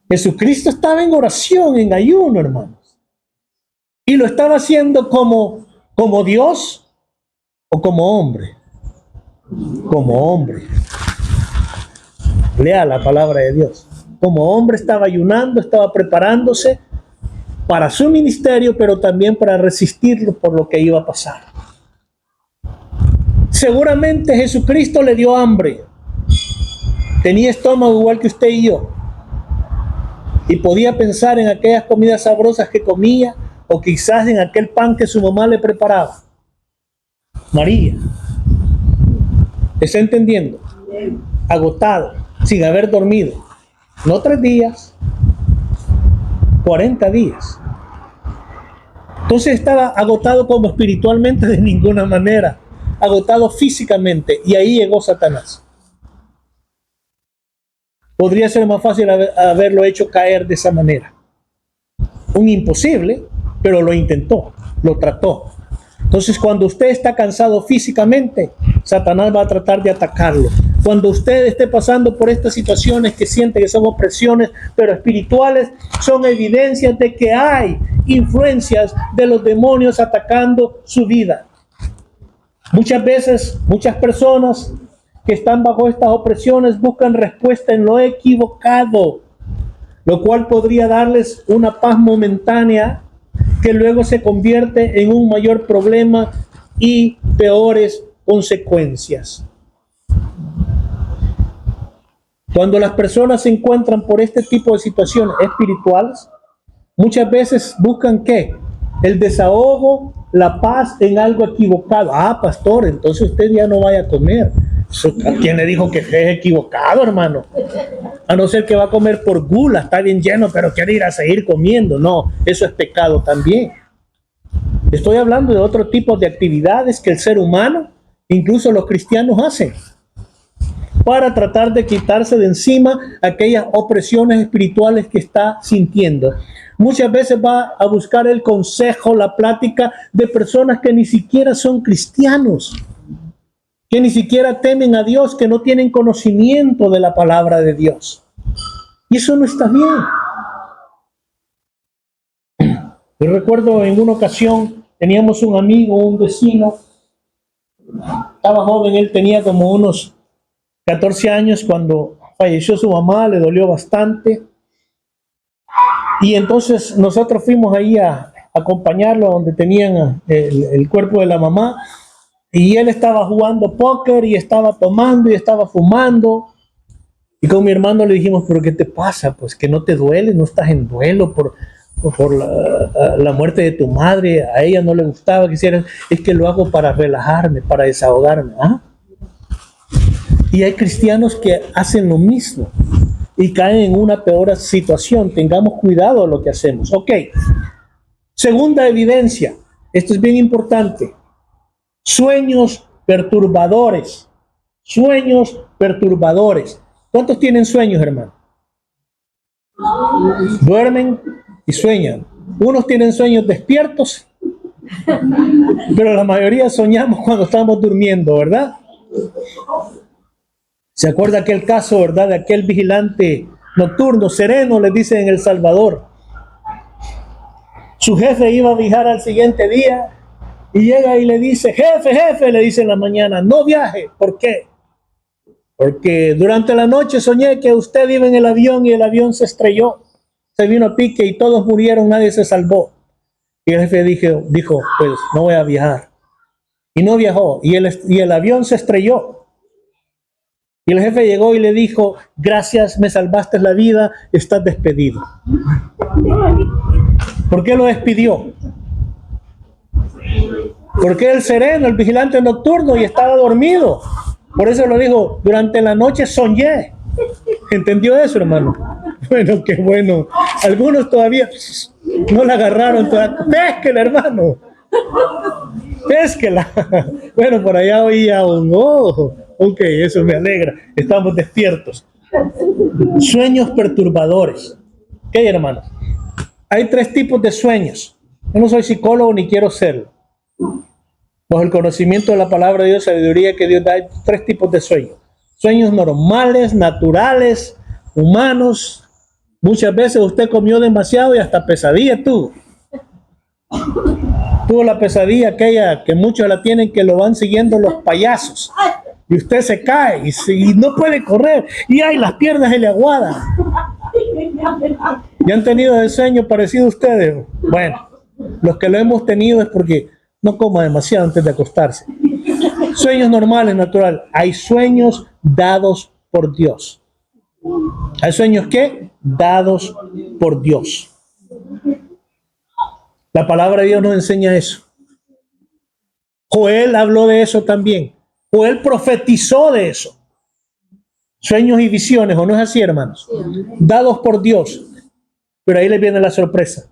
B: Jesucristo estaba en oración, en ayuno, hermanos. Y lo estaba haciendo como Dios o como hombre. Como hombre. Lea la palabra de Dios. Como hombre estaba ayunando, estaba preparándose para su ministerio, pero también para resistirlo por lo que iba a pasar. Seguramente Jesucristo le dio hambre. Tenía estómago igual que usted y yo. Y podía pensar en aquellas comidas sabrosas que comía, o quizás en aquel pan que su mamá le preparaba. María. ¿Está entendiendo? Agotado, sin haber dormido. No 3 días, 40 días. Entonces estaba agotado como espiritualmente de ninguna manera, agotado físicamente, y ahí llegó Satanás. Podría ser más fácil haberlo hecho caer de esa manera. Un imposible, pero lo intentó, lo trató. Entonces, cuando usted está cansado físicamente, Satanás va a tratar de atacarlo. Cuando usted esté pasando por estas situaciones que siente que son opresiones, pero espirituales, son evidencias de que hay influencias de los demonios atacando su vida. Muchas veces, muchas personas que están bajo estas opresiones buscan respuesta en lo equivocado, lo cual podría darles una paz momentánea que luego se convierte en un mayor problema y peores consecuencias. Cuando las personas se encuentran por este tipo de situaciones espirituales, muchas veces buscan ¿qué? El desahogo, la paz en algo equivocado. Ah, pastor, entonces usted ya no vaya a comer. ¿Quién le dijo que es equivocado, hermano? A no ser que va a comer por gula, está bien lleno, pero quiere ir a seguir comiendo. No, eso es pecado también. Estoy hablando de otro tipo de actividades que el ser humano, incluso los cristianos, hacen para tratar de quitarse de encima aquellas opresiones espirituales que está sintiendo. Muchas veces va a buscar el consejo, la plática de personas que ni siquiera son cristianos, que ni siquiera temen a Dios, que no tienen conocimiento de la palabra de Dios. Y eso no está bien. Yo recuerdo en una ocasión, teníamos un amigo, un vecino, estaba joven, él tenía como unos 14 años cuando falleció su mamá, le dolió bastante. Y entonces nosotros fuimos ahí a acompañarlo a donde tenían el cuerpo de la mamá. Y él estaba jugando póker y estaba tomando y estaba fumando. Y con mi hermano le dijimos, ¿pero qué te pasa? Pues que no te duele, no estás en duelo por la muerte de tu madre. A ella no le gustaba que hicieras. Es que lo hago para relajarme, para desahogarme. ¿Ah? Y hay cristianos que hacen lo mismo y caen en una peor situación. Tengamos cuidado de lo que hacemos. Ok. Segunda evidencia. Esto es bien importante. Sueños perturbadores. Sueños perturbadores. ¿Cuántos tienen sueños, hermano? Duermen y sueñan. Unos tienen sueños despiertos, pero la mayoría soñamos cuando estamos durmiendo, ¿verdad? ¿Se acuerda aquel caso, verdad, de aquel vigilante nocturno, sereno, les dicen en El Salvador? Su jefe iba a viajar al siguiente día y llega y le dice, jefe, le dice en la mañana, no viaje. ¿Por qué? Porque durante la noche soñé que usted iba en el avión y el avión se estrelló, se vino a pique y todos murieron, nadie se salvó. Y el jefe dijo, pues no voy a viajar. Y no viajó, y el avión se estrelló. Y el jefe llegó y le dijo, gracias, me salvaste la vida, estás despedido. ¿Por qué lo despidió? Porque el sereno, el vigilante nocturno, y estaba dormido. Por eso lo dijo, durante la noche soñé. ¿Entendió eso, hermano? Bueno, qué bueno. Algunos todavía no la agarraron. Pésquela, hermano. Pésquela. Bueno, por allá oía un ojo. Ok, eso me alegra. Estamos despiertos. Sueños perturbadores. Ok, hermano. Hay 3 tipos de sueños. Yo no soy psicólogo ni quiero serlo. Bajo el conocimiento de la palabra de Dios, sabiduría que Dios da, hay 3 tipos de sueños. Sueños normales, naturales, humanos. Muchas veces usted comió demasiado y hasta pesadilla tuvo. Tuvo la pesadilla aquella que muchos la tienen, que lo van siguiendo los payasos. Y usted se cae y no puede correr. Y ay, las piernas se le aguadan. ¿Ya han tenido el sueño parecido a ustedes? Bueno, los que lo hemos tenido es porque no coma demasiado antes de acostarse. Sueños normales, natural. Hay sueños dados por Dios. ¿Hay sueños qué? Dados por Dios. La palabra de Dios nos enseña eso. Joel habló de eso también. Joel profetizó de eso. Sueños y visiones, ¿o no es así, hermanos? Dados por Dios. Pero ahí les viene la sorpresa.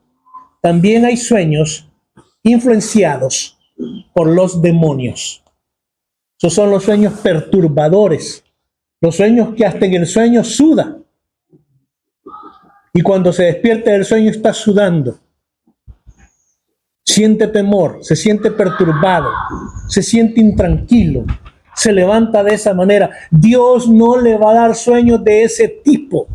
B: También hay sueños influenciados por los demonios. Esos son los sueños perturbadores. Los sueños que hasta en el sueño suda. Y cuando se despierta del sueño está sudando. Siente temor, se siente perturbado, se siente intranquilo, se levanta de esa manera. Dios no le va a dar sueños de ese tipo.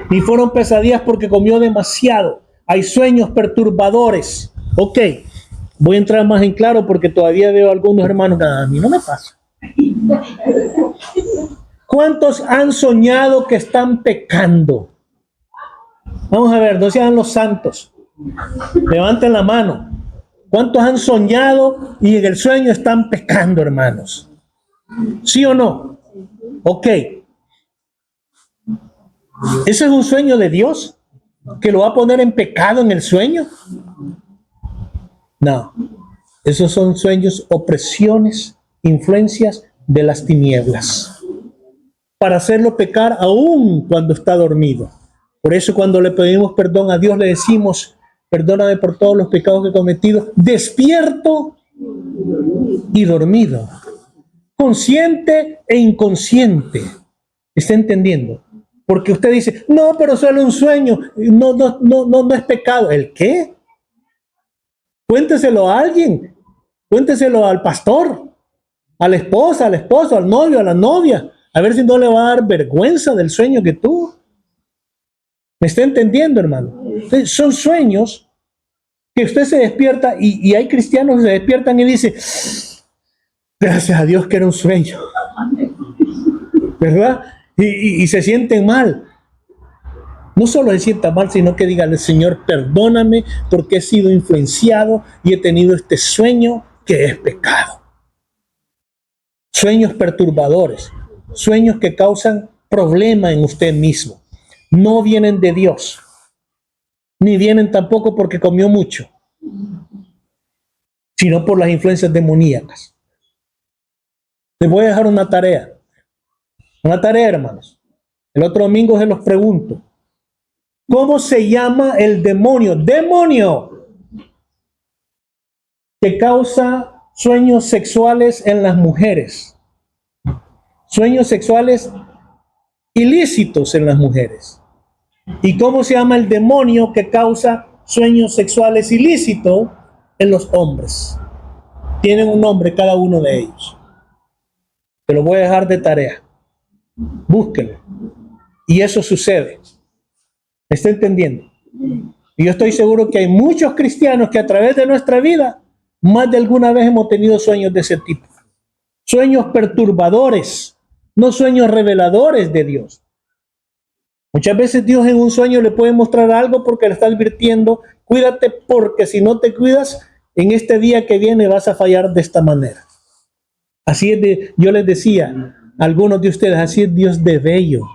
B: Ni fueron pesadillas porque comió demasiado. Hay sueños perturbadores. Ok, voy a entrar más en claro porque todavía veo algunos hermanos que a mí no me pasa. ¿Cuántos han soñado que están pecando? Vamos a ver, no sean los santos. Levanten la mano. ¿Cuántos han soñado y en el sueño están pecando, hermanos? ¿Sí o no? Ok. ¿Ese es un sueño de Dios? ¿Que lo va a poner en pecado en el sueño? No. Esos son sueños, opresiones, influencias de las tinieblas. Para hacerlo pecar aún cuando está dormido. Por eso cuando le pedimos perdón a Dios le decimos, perdóname por todos los pecados que he cometido, despierto y dormido, consciente e inconsciente. ¿Está entendiendo? Porque usted dice, no, pero solo un sueño, no es pecado. ¿El qué? Cuénteselo a alguien, cuénteselo al pastor, a la esposa, al esposo, al novio, a la novia, a ver si no le va a dar vergüenza del sueño que tuvo. ¿Me está entendiendo, hermano? Entonces, son sueños que usted se despierta y hay cristianos que se despiertan y dicen, gracias a Dios que era un sueño, ¿verdad? Y se sienten mal. No solo se sientan mal, sino que digan, Señor, perdóname porque he sido influenciado y he tenido este sueño que es pecado. Sueños perturbadores, sueños que causan problema en usted mismo. No vienen de Dios, ni vienen tampoco porque comió mucho, sino por las influencias demoníacas. Les voy a dejar una tarea, hermanos. El otro domingo se los pregunto. ¿Cómo se llama el demonio que causa sueños sexuales en las mujeres? sueños sexuales ilícitos en las mujeres. ¿Y cómo se llama el demonio que causa sueños sexuales ilícitos en los hombres? Tienen un nombre cada uno de ellos. Te lo voy a dejar de tarea. Búsquenlo. Y eso sucede. ¿Me está entendiendo? Y yo estoy seguro que hay muchos cristianos que a través de nuestra vida, más de alguna vez hemos tenido sueños de ese tipo. Sueños perturbadores, no sueños reveladores de Dios. Muchas veces Dios en un sueño le puede mostrar algo porque le está advirtiendo, cuídate porque si no te cuidas, en este día que viene vas a fallar de esta manera. Así es yo les decía a algunos de ustedes, así es Dios de bello,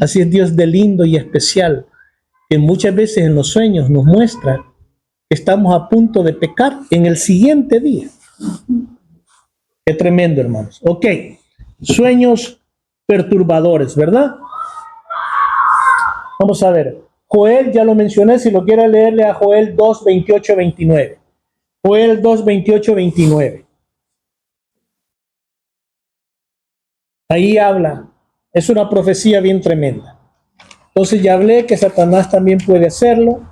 B: así es Dios de lindo y especial, que muchas veces en los sueños nos muestra que estamos a punto de pecar en el siguiente día. Qué tremendo, hermanos. Ok, sueños perturbadores, ¿verdad? Vamos a ver. Joel, ya lo mencioné, si lo quiere leerle a Joel 2, 28, 29. Joel 2, 28, 29. Ahí habla, es una profecía bien tremenda. Entonces ya hablé que Satanás también puede hacerlo.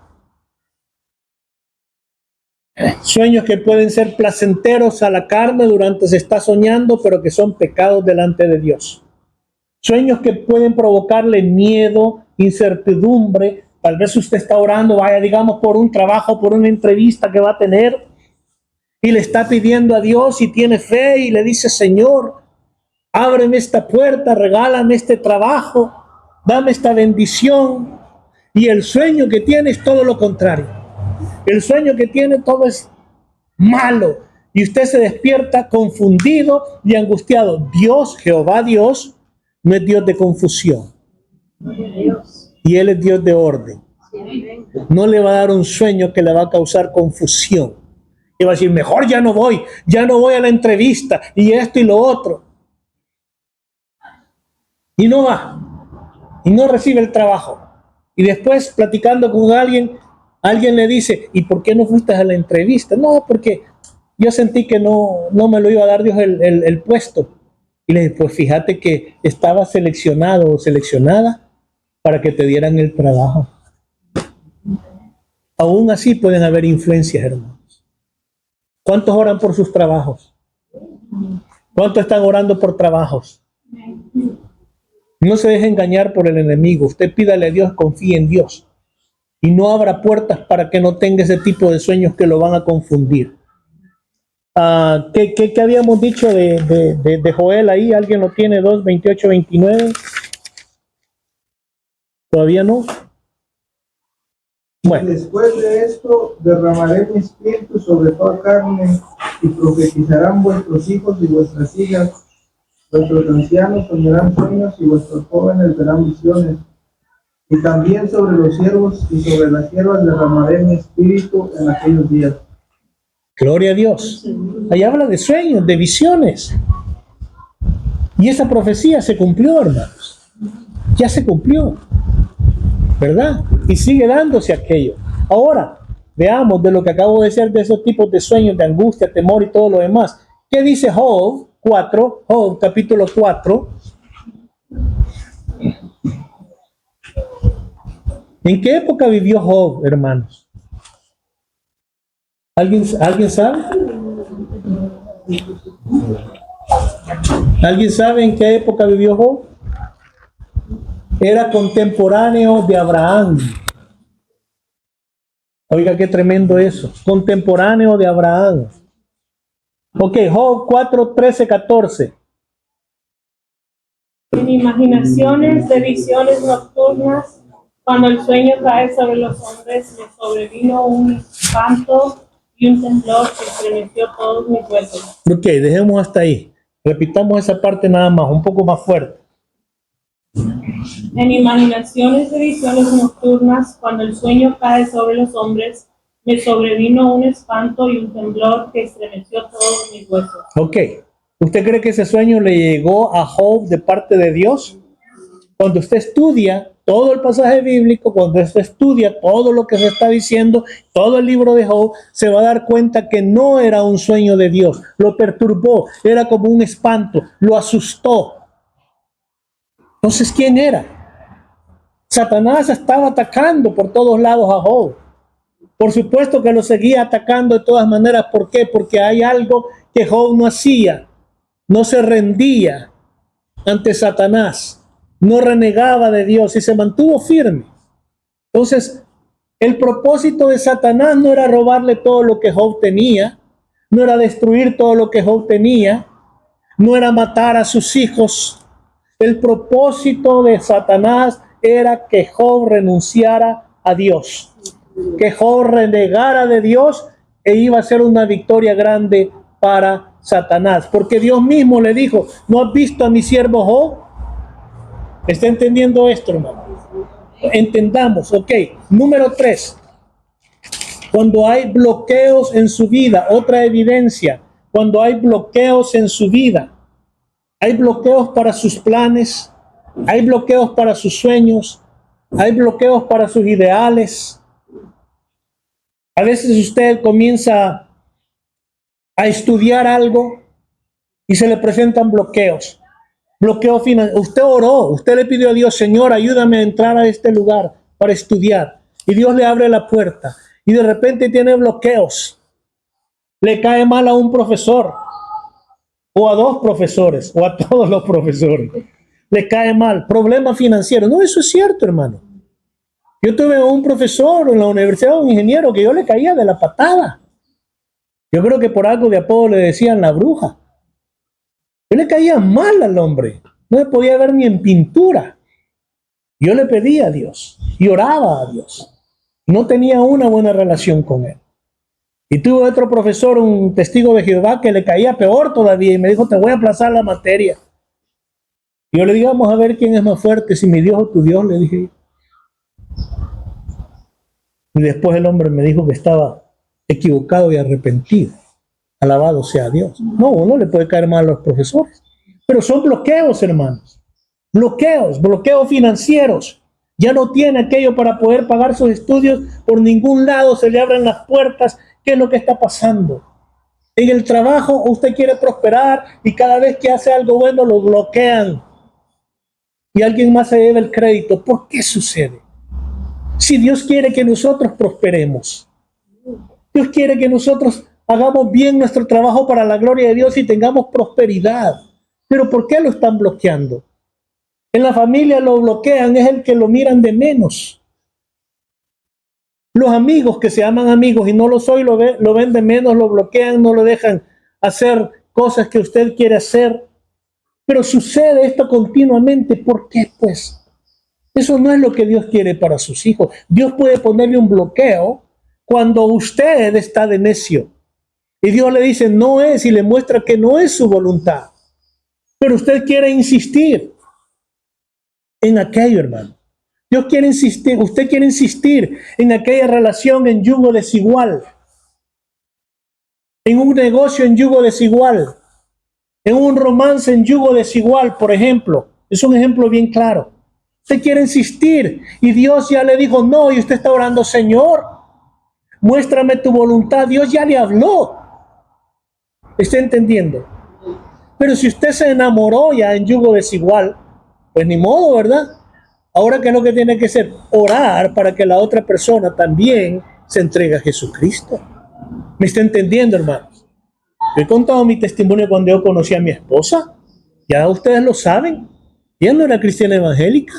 B: Sueños que pueden ser placenteros a la carne durante se está soñando, pero que son pecados delante de Dios. Sueños que pueden provocarle miedo, incertidumbre. Tal vez usted está orando, vaya, digamos, por un trabajo, por una entrevista que va a tener, y le está pidiendo a Dios y tiene fe y le dice, Señor, ábreme esta puerta, regálame este trabajo, dame esta bendición. Y el sueño que tiene es todo lo contrario. El sueño que tiene todo es malo. Y usted se despierta confundido y angustiado. Dios, Jehová Dios, no es Dios de confusión. Y Él es Dios de orden. No le va a dar un sueño que le va a causar confusión. Y va a decir, mejor ya no voy a la entrevista y esto y lo otro. Y no va. Y no recibe el trabajo. Y después, platicando con alguien le dice, ¿y por qué no fuiste a la entrevista? No, porque yo sentí que no me lo iba a dar Dios el puesto. Y le dije, pues fíjate que estaba seleccionado o seleccionada para que te dieran el trabajo. Aún así pueden haber influencias, hermanos. ¿Cuántos oran por sus trabajos? ¿Cuántos están orando por trabajos? No se deje engañar por el enemigo. Usted pídale a Dios, confíe en Dios. Y no abra puertas para que no tenga ese tipo de sueños que lo van a confundir. ¿Qué habíamos dicho de Joel ahí? ¿Alguien lo tiene? 2, 28, 29. ¿Todavía no? Bueno.
D: Después de esto derramaré mi espíritu sobre toda carne y profetizarán vuestros hijos y vuestras hijas. Vuestros ancianos soñarán sueños y vuestros jóvenes verán visiones. Y también sobre los siervos y sobre las siervas derramaré mi espíritu en aquellos días.
B: Gloria a Dios. Ahí habla de sueños, de visiones. Y esa profecía se cumplió, hermanos. Ya se cumplió. ¿Verdad? Y sigue dándose aquello. Ahora, veamos de lo que acabo de decir de esos tipos de sueños, de angustia, temor y todo lo demás. ¿Qué dice Job 4? Job capítulo 4. ¿En qué época vivió Job, hermanos? ¿Alguien sabe? ¿Alguien sabe en qué época vivió Job? Era contemporáneo de Abraham. Oiga, qué tremendo eso. Contemporáneo de Abraham. Ok, Job 4, 13, 14.
C: En imaginaciones de visiones nocturnas, cuando el sueño cae sobre los hombres, me sobrevino un espanto y un temblor que estremeció todos mis huesos.
B: Ok, dejemos hasta ahí. Repitamos esa parte nada más, un poco más fuerte.
C: En imaginaciones de visiones nocturnas, cuando el sueño cae sobre los hombres, me sobrevino un espanto y un temblor que estremeció todos mis huesos.
B: Ok, ¿usted cree que ese sueño le llegó a Job de parte de Dios? Cuando usted estudia todo el pasaje bíblico, cuando usted estudia todo lo que se está diciendo, todo el libro de Job, se va a dar cuenta que no era un sueño de Dios. Lo perturbó, era como un espanto, lo asustó. Entonces, ¿quién era? Satanás estaba atacando por todos lados a Job. Por supuesto que lo seguía atacando de todas maneras. ¿Por qué? Porque hay algo que Job no hacía. No se rendía ante Satanás. No renegaba de Dios y se mantuvo firme. Entonces, el propósito de Satanás no era robarle todo lo que Job tenía. No era destruir todo lo que Job tenía. No era matar a sus hijos. El propósito de Satanás era que Job renunciara a Dios, que Job renegara de Dios, e iba a ser una victoria grande para Satanás, porque Dios mismo le dijo: ¿no has visto a mi siervo Job? ¿Está entendiendo esto, hermano? Entendamos, ok. Número 3, cuando hay bloqueos en su vida, otra evidencia, cuando hay bloqueos en su vida, hay bloqueos para sus planes, hay bloqueos para sus sueños, hay bloqueos para sus ideales. A veces usted comienza a estudiar algo y se le presentan bloqueos. Bloqueo final. Usted oró, usted le pidió a Dios: Señor, ayúdame a entrar a este lugar para estudiar. Y Dios le abre la puerta. Y de repente tiene bloqueos. Le cae mal a un profesor, o a 2 profesores, o a todos los profesores. Le cae mal, problema financiero. No, eso es cierto, hermano. Yo tuve un profesor en la universidad, un ingeniero, que yo le caía de la patada. Yo creo que por algo de apodo le decían la bruja. Yo le caía mal al hombre. No me podía ver ni en pintura. Yo le pedía a Dios y oraba a Dios. No tenía una buena relación con él. Y tuve otro profesor, un testigo de Jehová, que le caía peor todavía y me dijo: te voy a aplazar la materia. Y yo le dije: vamos a ver quién es más fuerte, si mi Dios o tu Dios, le dije. Y después el hombre me dijo que estaba equivocado y arrepentido. Alabado sea Dios. No, uno le puede caer mal a los profesores, pero son bloqueos, hermanos. Bloqueos financieros. Ya no tiene aquello para poder pagar sus estudios. Por ningún lado se le abren las puertas. ¿Qué es lo que está pasando? En el trabajo usted quiere prosperar y cada vez que hace algo bueno lo bloquean. Y alguien más se lleva el crédito. ¿Por qué sucede? Si Dios quiere que nosotros prosperemos, Dios quiere que nosotros hagamos bien nuestro trabajo para la gloria de Dios y tengamos prosperidad. Pero ¿por qué lo están bloqueando? En la familia lo bloquean, es el que lo miran de menos. Los amigos que se llaman amigos y no lo soy, lo ven de menos, lo bloquean, no lo dejan hacer cosas que usted quiere hacer. Pero sucede esto continuamente. ¿Por qué, pues? Eso no es lo que Dios quiere para sus hijos. Dios puede ponerle un bloqueo cuando usted está de necio. Y Dios le dice: no es, y le muestra que no es su voluntad. Pero usted quiere insistir en aquello, hermano. Dios quiere insistir, usted quiere insistir en aquella relación en yugo desigual. En un negocio en yugo desigual. En un romance en yugo desigual, por ejemplo. Es un ejemplo bien claro. Usted quiere insistir y Dios ya le dijo no, y usted está orando: Señor, muéstrame tu voluntad. Dios ya le habló. ¿Está entendiendo? Pero si usted se enamoró ya en yugo desigual, pues ni modo, ¿verdad? Ahora, ¿qué es lo que tiene que hacer? Orar para que la otra persona también se entregue a Jesucristo. ¿Me está entendiendo, hermanos? Yo he contado mi testimonio cuando yo conocí a mi esposa. Ya ustedes lo saben. Ella no era cristiana evangélica.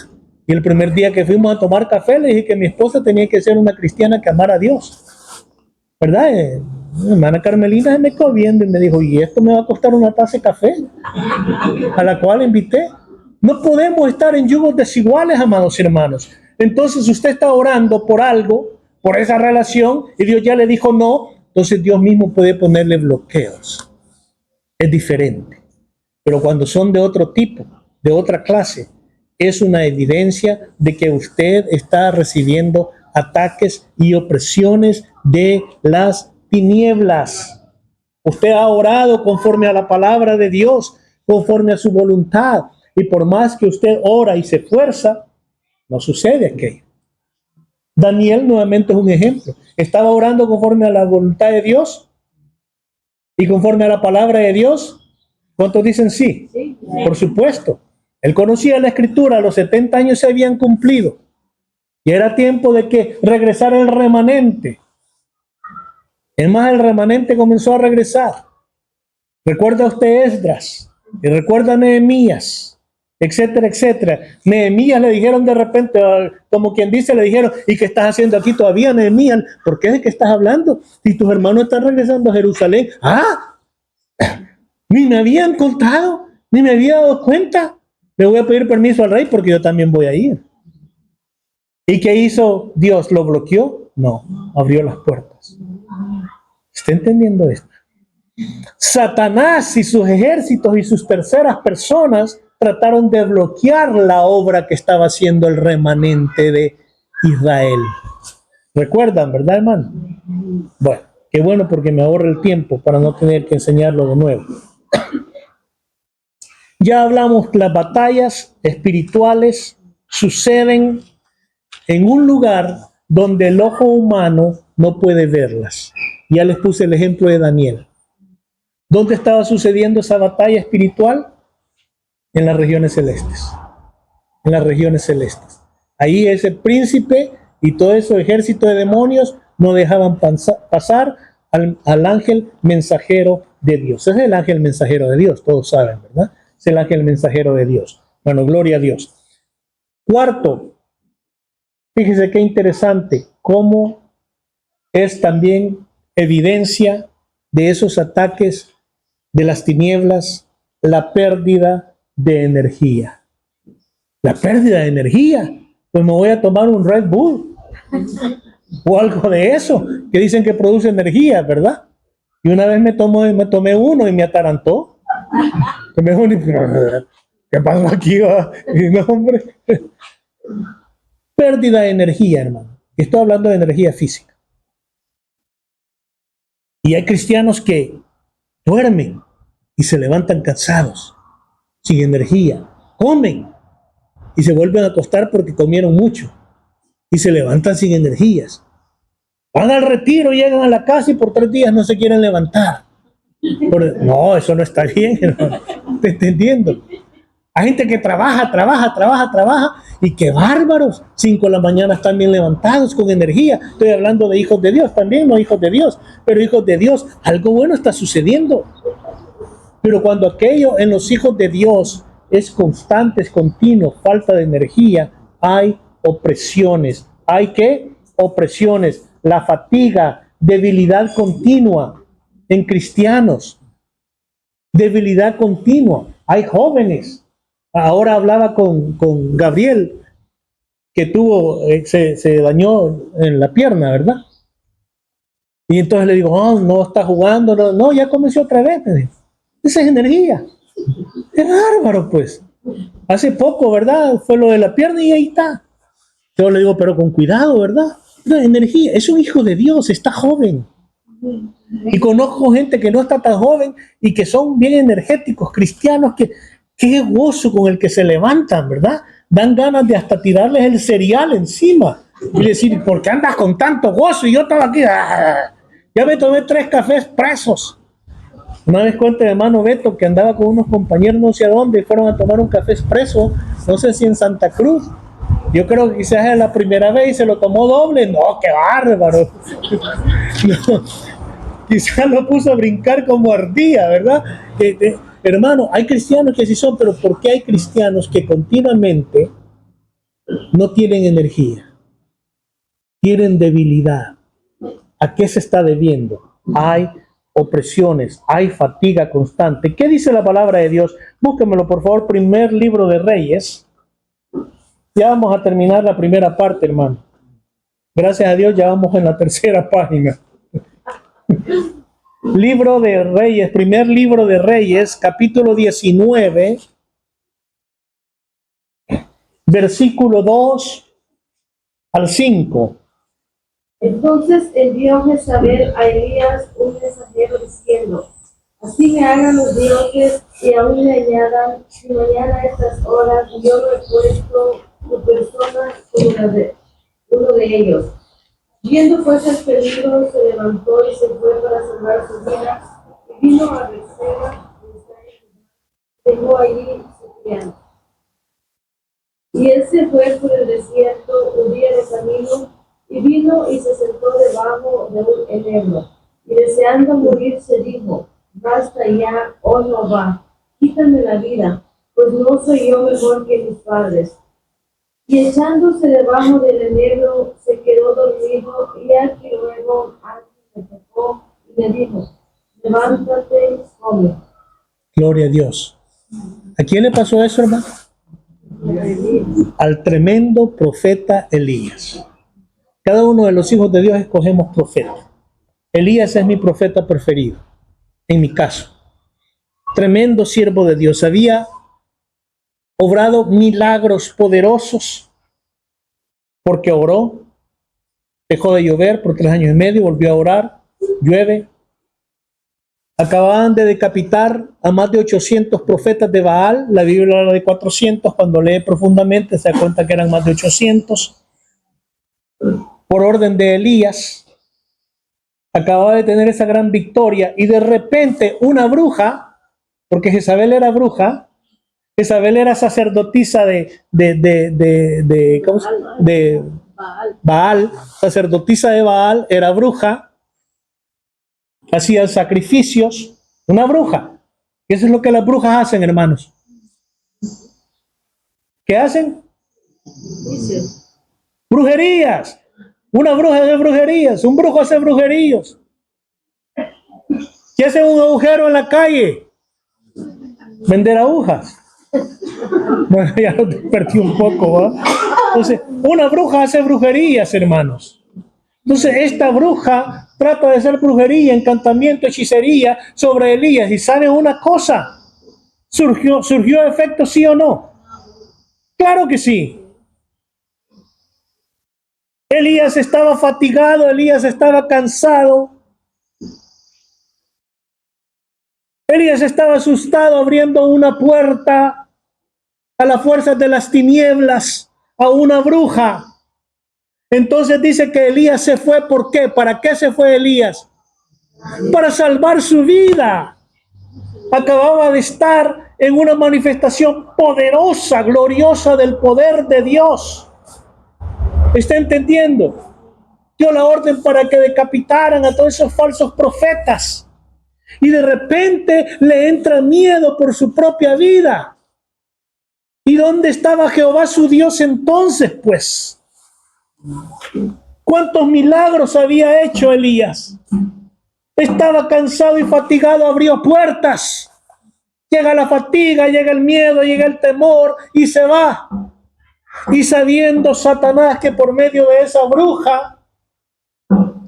B: Y el primer día que fuimos a tomar café, le dije que mi esposa tenía que ser una cristiana que amara a Dios. ¿Verdad? Mi hermana Carmelina se me quedó viendo y me dijo: ¿y esto me va a costar una taza de café? A la cual invité. No podemos estar en yugos desiguales, amados hermanos. Entonces usted está orando por algo, por esa relación, y Dios ya le dijo no. Entonces Dios mismo puede ponerle bloqueos. Es diferente. Pero cuando son de otro tipo, de otra clase, es una evidencia de que usted está recibiendo ataques y opresiones de las tinieblas. Usted ha orado conforme a la palabra de Dios, conforme a su voluntad, y por más que usted ora y se esfuerza, no sucede aquello. Daniel nuevamente es un ejemplo. Estaba orando conforme a la voluntad de Dios y conforme a la palabra de Dios. ¿Cuántos dicen sí? Sí. Por supuesto. Él conocía la escritura, los 70 años se habían cumplido. Y era tiempo de que regresara el remanente. Es más, el remanente comenzó a regresar. Recuerda usted Esdras, y recuerda Nehemías, etcétera, etcétera. Nehemías le dijeron de repente, como quien dice, le dijeron, ¿y qué estás haciendo aquí todavía, Nehemías? ¿Por qué es que estás hablando? Si tus hermanos están regresando a Jerusalén. Ni me habían contado, ni me había dado cuenta. Le voy a pedir permiso al rey porque yo también voy a ir. ¿Y qué hizo Dios? ¿Lo bloqueó? No, abrió las puertas. ¿Está entendiendo esto? Satanás y sus ejércitos y sus terceras personas trataron de bloquear la obra que estaba haciendo el remanente de Israel. ¿Recuerdan, verdad, hermano? Bueno, qué bueno porque me ahorra el tiempo para no tener que enseñarlo de nuevo. Ya hablamos, las batallas espirituales suceden en un lugar donde el ojo humano no puede verlas. Ya les puse el ejemplo de Daniel. ¿Dónde estaba sucediendo esa batalla espiritual? En las regiones celestes. En las regiones celestes. Ahí ese príncipe y todo ese ejército de demonios no dejaban pasar al ángel mensajero de Dios. Ese es el ángel mensajero de Dios, todos saben, ¿verdad? Es el ángel mensajero de Dios. Bueno, gloria a Dios. Cuarto, fíjese qué interesante, cómo es también evidencia de esos ataques de las tinieblas, la pérdida de energía. La pérdida de energía. Pues me voy a tomar un Red Bull o algo de eso, que dicen que produce energía, ¿verdad? Y una vez me tomé uno y me atarantó. ¿Qué pasó aquí? No, hombre. Pérdida de energía, hermano. Estoy hablando de energía física. Y hay cristianos que duermen y se levantan cansados, sin energía. Comen y se vuelven a acostar porque comieron mucho y se levantan sin energías. Van al retiro, llegan a la casa y por 3 días no se quieren levantar. No, eso no está bien, hermano. ¿Te entendiendo? Hay gente que trabaja y qué bárbaros. 5 de la mañana están bien levantados con energía. Estoy hablando de hijos de Dios también, no hijos de Dios, pero hijos de Dios, algo bueno está sucediendo. Pero cuando aquello en los hijos de Dios es constante, es continuo, falta de energía, hay opresiones. ¿Hay qué? Opresiones, la fatiga, debilidad continua en cristianos. Debilidad continua. Hay jóvenes. Ahora hablaba con Gabriel, que se dañó en la pierna, ¿verdad? Y entonces le digo, no está jugando, no, ya comenzó otra vez. Me dijo. Esa es energía. Es bárbaro, pues. Hace poco, ¿verdad? Fue lo de la pierna y ahí está. Yo le digo, pero con cuidado, ¿verdad? La energía, es un hijo de Dios, está joven. Y conozco gente que no está tan joven y que son bien energéticos, cristianos, que qué gozo con el que se levantan, ¿verdad? Dan ganas de hasta tirarles el cereal encima y decir, ¿por qué andas con tanto gozo? Y yo estaba aquí, ya me tomé 3 cafés presos. Una vez cuenta el hermano Beto que andaba con unos compañeros no sé a dónde y fueron a tomar un café expreso, no sé si en Santa Cruz. Yo creo que quizás era la primera vez y se lo tomó doble. No, qué bárbaro. No, quizás lo puso a brincar como ardía, ¿verdad? Hermano, hay cristianos que sí son, pero ¿por qué hay cristianos que continuamente no tienen energía? Tienen debilidad. ¿A qué se está debiendo? Hay opresiones, hay fatiga constante. ¿Qué dice la palabra de Dios? Búsquemelo, por favor, primer libro de Reyes. Ya vamos a terminar la primera parte, hermano. Gracias a Dios, ya vamos en la tercera página. Libro de Reyes, primer libro de Reyes, capítulo 19, versículo 2 al 5.
E: Entonces envió Jezabel a Elías un mensajero diciendo: así me hagan los dioses y aún me añadan, si mañana a estas horas yo no he puesto tu persona como uno de ellos. Viendo pues el peligro, se levantó y se fue para salvar su vida, y vino a Berseba, dejó allí su criado. Y él se fue por el desierto un día de camino, y vino y se sentó debajo de un enebro. Y deseando morirse dijo: basta ya, oh Jehová, quítame la vida, pues no soy yo mejor que mis padres. Y echándose debajo del enebro, se quedó dormido, y aquí luego alguien le tocó y le dijo: levántate, come.
B: Gloria a Dios. ¿A quién le pasó eso, hermano? Al tremendo profeta Elías. Cada uno de los hijos de Dios escogemos profeta. Elías es mi profeta preferido, en mi caso. Tremendo siervo de Dios. Había obrado milagros poderosos porque oró. Dejó de llover por 3 años y medio, volvió a orar, llueve. Acababan de decapitar a más de 800 profetas de Baal. La Biblia habla de 400. Cuando lee profundamente se da cuenta que eran más de 800. Por orden de Elías, acababa de tener esa gran victoria y de repente una bruja, porque Jezabel era bruja, Jezabel era sacerdotisa de Baal, sacerdotisa de Baal, era bruja, hacía sacrificios, una bruja. Eso es lo que las brujas hacen, hermanos. ¿Qué hacen? Brujerías. Una bruja hace brujerías, un brujo hace brujerías. ¿Qué hace un agujero en la calle? Vender agujas. Bueno, ya lo perdí un poco, ¿va? Entonces, una bruja hace brujerías, hermanos. Entonces, esta bruja trata de hacer brujería, encantamiento, hechicería sobre Elías. Y ¿sabe una cosa? ¿Surgió efecto, sí o no? Claro que sí. Elías estaba fatigado, Elías estaba cansado. Elías estaba asustado abriendo una puerta a las fuerzas de las tinieblas, a una bruja. Entonces dice que Elías se fue. ¿Por qué? ¿Para qué se fue Elías? Para salvar su vida. Acababa de estar en una manifestación poderosa, gloriosa del poder de Dios. ¿Está entendiendo? Dio la orden para que decapitaran a todos esos falsos profetas. Y de repente le entra miedo por su propia vida. ¿Y dónde estaba Jehová su Dios entonces, pues? ¿Cuántos milagros había hecho Elías? Estaba cansado y fatigado, abrió puertas. Llega la fatiga, llega el miedo, llega el temor y se va. Y sabiendo Satanás que por medio de esa bruja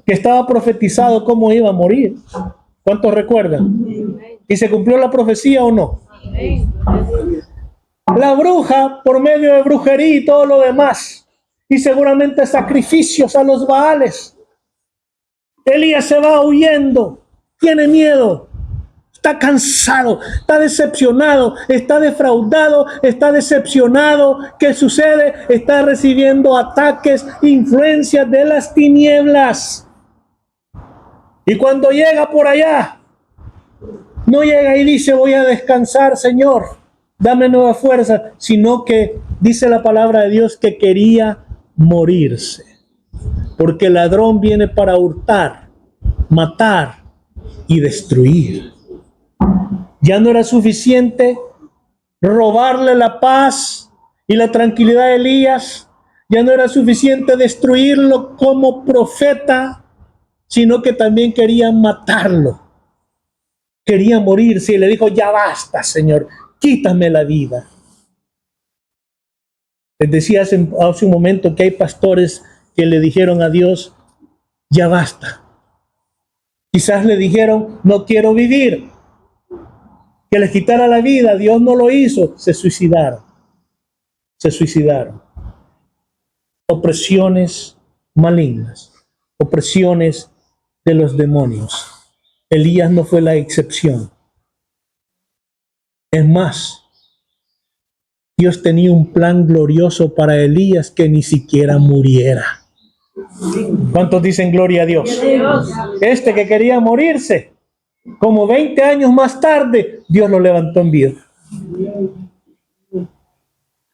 B: que estaba profetizado cómo iba a morir. ¿Cuántos recuerdan? ¿Y se cumplió la profecía o no? La bruja, por medio de brujería y todo lo demás, y seguramente sacrificios a los Baales. Elías se va huyendo, tiene miedo, está cansado, está decepcionado, está defraudado, está decepcionado. ¿Qué sucede? Está recibiendo ataques, influencias de las tinieblas. Y cuando llega por allá, no llega y dice: voy a descansar, Señor, dame nueva fuerza, sino que dice la palabra de Dios que quería morirse. Porque el ladrón viene para hurtar, matar y destruir. Ya no era suficiente robarle la paz y la tranquilidad a Elías. Ya no era suficiente destruirlo como profeta, sino que también querían matarlo. Quería morirse y le dijo: ya basta, Señor, quítame la vida. Les decía hace un momento que hay pastores que le dijeron a Dios: ya basta. Quizás le dijeron: no quiero vivir. Que les quitara la vida, Dios no lo hizo, se suicidaron. Se suicidaron. Opresiones malignas, opresiones de los demonios. Elías no fue la excepción. Es más, Dios tenía un plan glorioso para Elías, que ni siquiera muriera. ¿Cuántos dicen gloria a Dios? Este que quería morirse, como 20 años más tarde, Dios lo levantó en vida.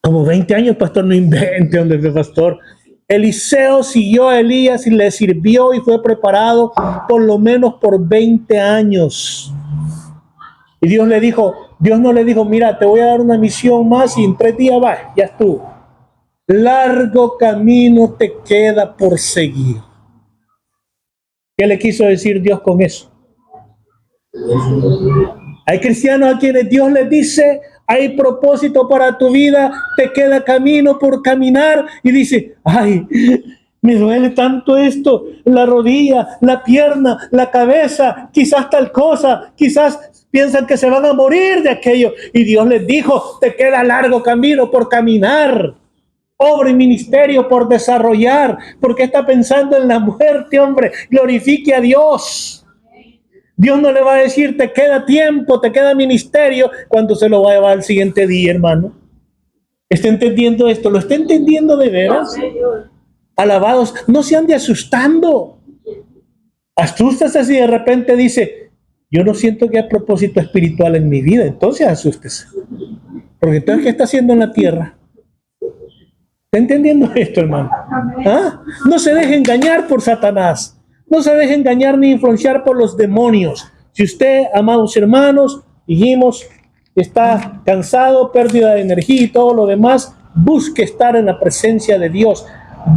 B: Como 20 años, pastor, no invente, hombre, pastor. Eliseo siguió a Elías y le sirvió y fue preparado por lo menos por 20 años. Y Dios no le dijo, mira, te voy a dar una misión más y en 3 días vas, ya estuvo. Largo camino te queda por seguir. ¿Qué le quiso decir Dios con eso? Hay cristianos a quienes Dios les dice, hay propósito para tu vida, te queda camino por caminar, y dice, ay, me duele tanto esto, la rodilla, la pierna, la cabeza, quizás tal cosa, quizás piensan que se van a morir de aquello, y Dios les dijo, te queda largo camino por caminar, obra y ministerio por desarrollar. ¿Por qué está pensando en la muerte, hombre? Glorifique a Dios. Dios no le va a decir, te queda tiempo, te queda ministerio, cuando se lo va a llevar al siguiente día, hermano. ¿Está entendiendo esto? ¿Lo está entendiendo de veras? Alabados, no se ande asustando. Asústese si de repente dice, yo no siento que hay propósito espiritual en mi vida. Entonces asústese. Porque entonces, ¿qué está haciendo en la tierra? ¿Está entendiendo esto, hermano? ¿Ah? No se deje engañar por Satanás. No se deje engañar ni influenciar por los demonios. Si usted, amados hermanos, dijimos, está cansado, pérdida de energía y todo lo demás, busque estar en la presencia de Dios.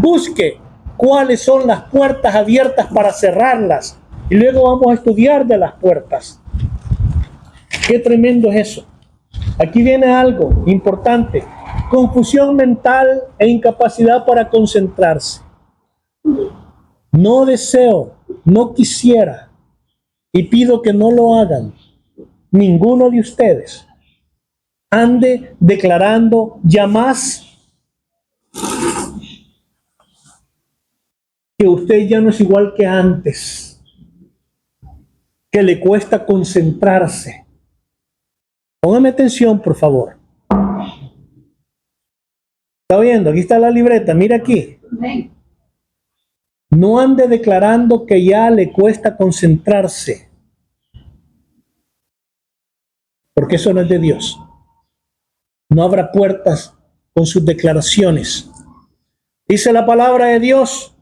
B: Busque cuáles son las puertas abiertas para cerrarlas. Y luego vamos a estudiar de las puertas. Qué tremendo es eso. Aquí viene algo importante. Confusión mental e incapacidad para concentrarse. No deseo, no quisiera, y pido que no lo hagan, ninguno de ustedes ande declarando ya más que usted ya no es igual que antes, que le cuesta concentrarse. Póngame atención, por favor. ¿Está viendo? Aquí está la libreta, mira aquí. No ande declarando que ya le cuesta concentrarse, porque eso no es de Dios. No habrá puertas con sus declaraciones. Dice la palabra de Dios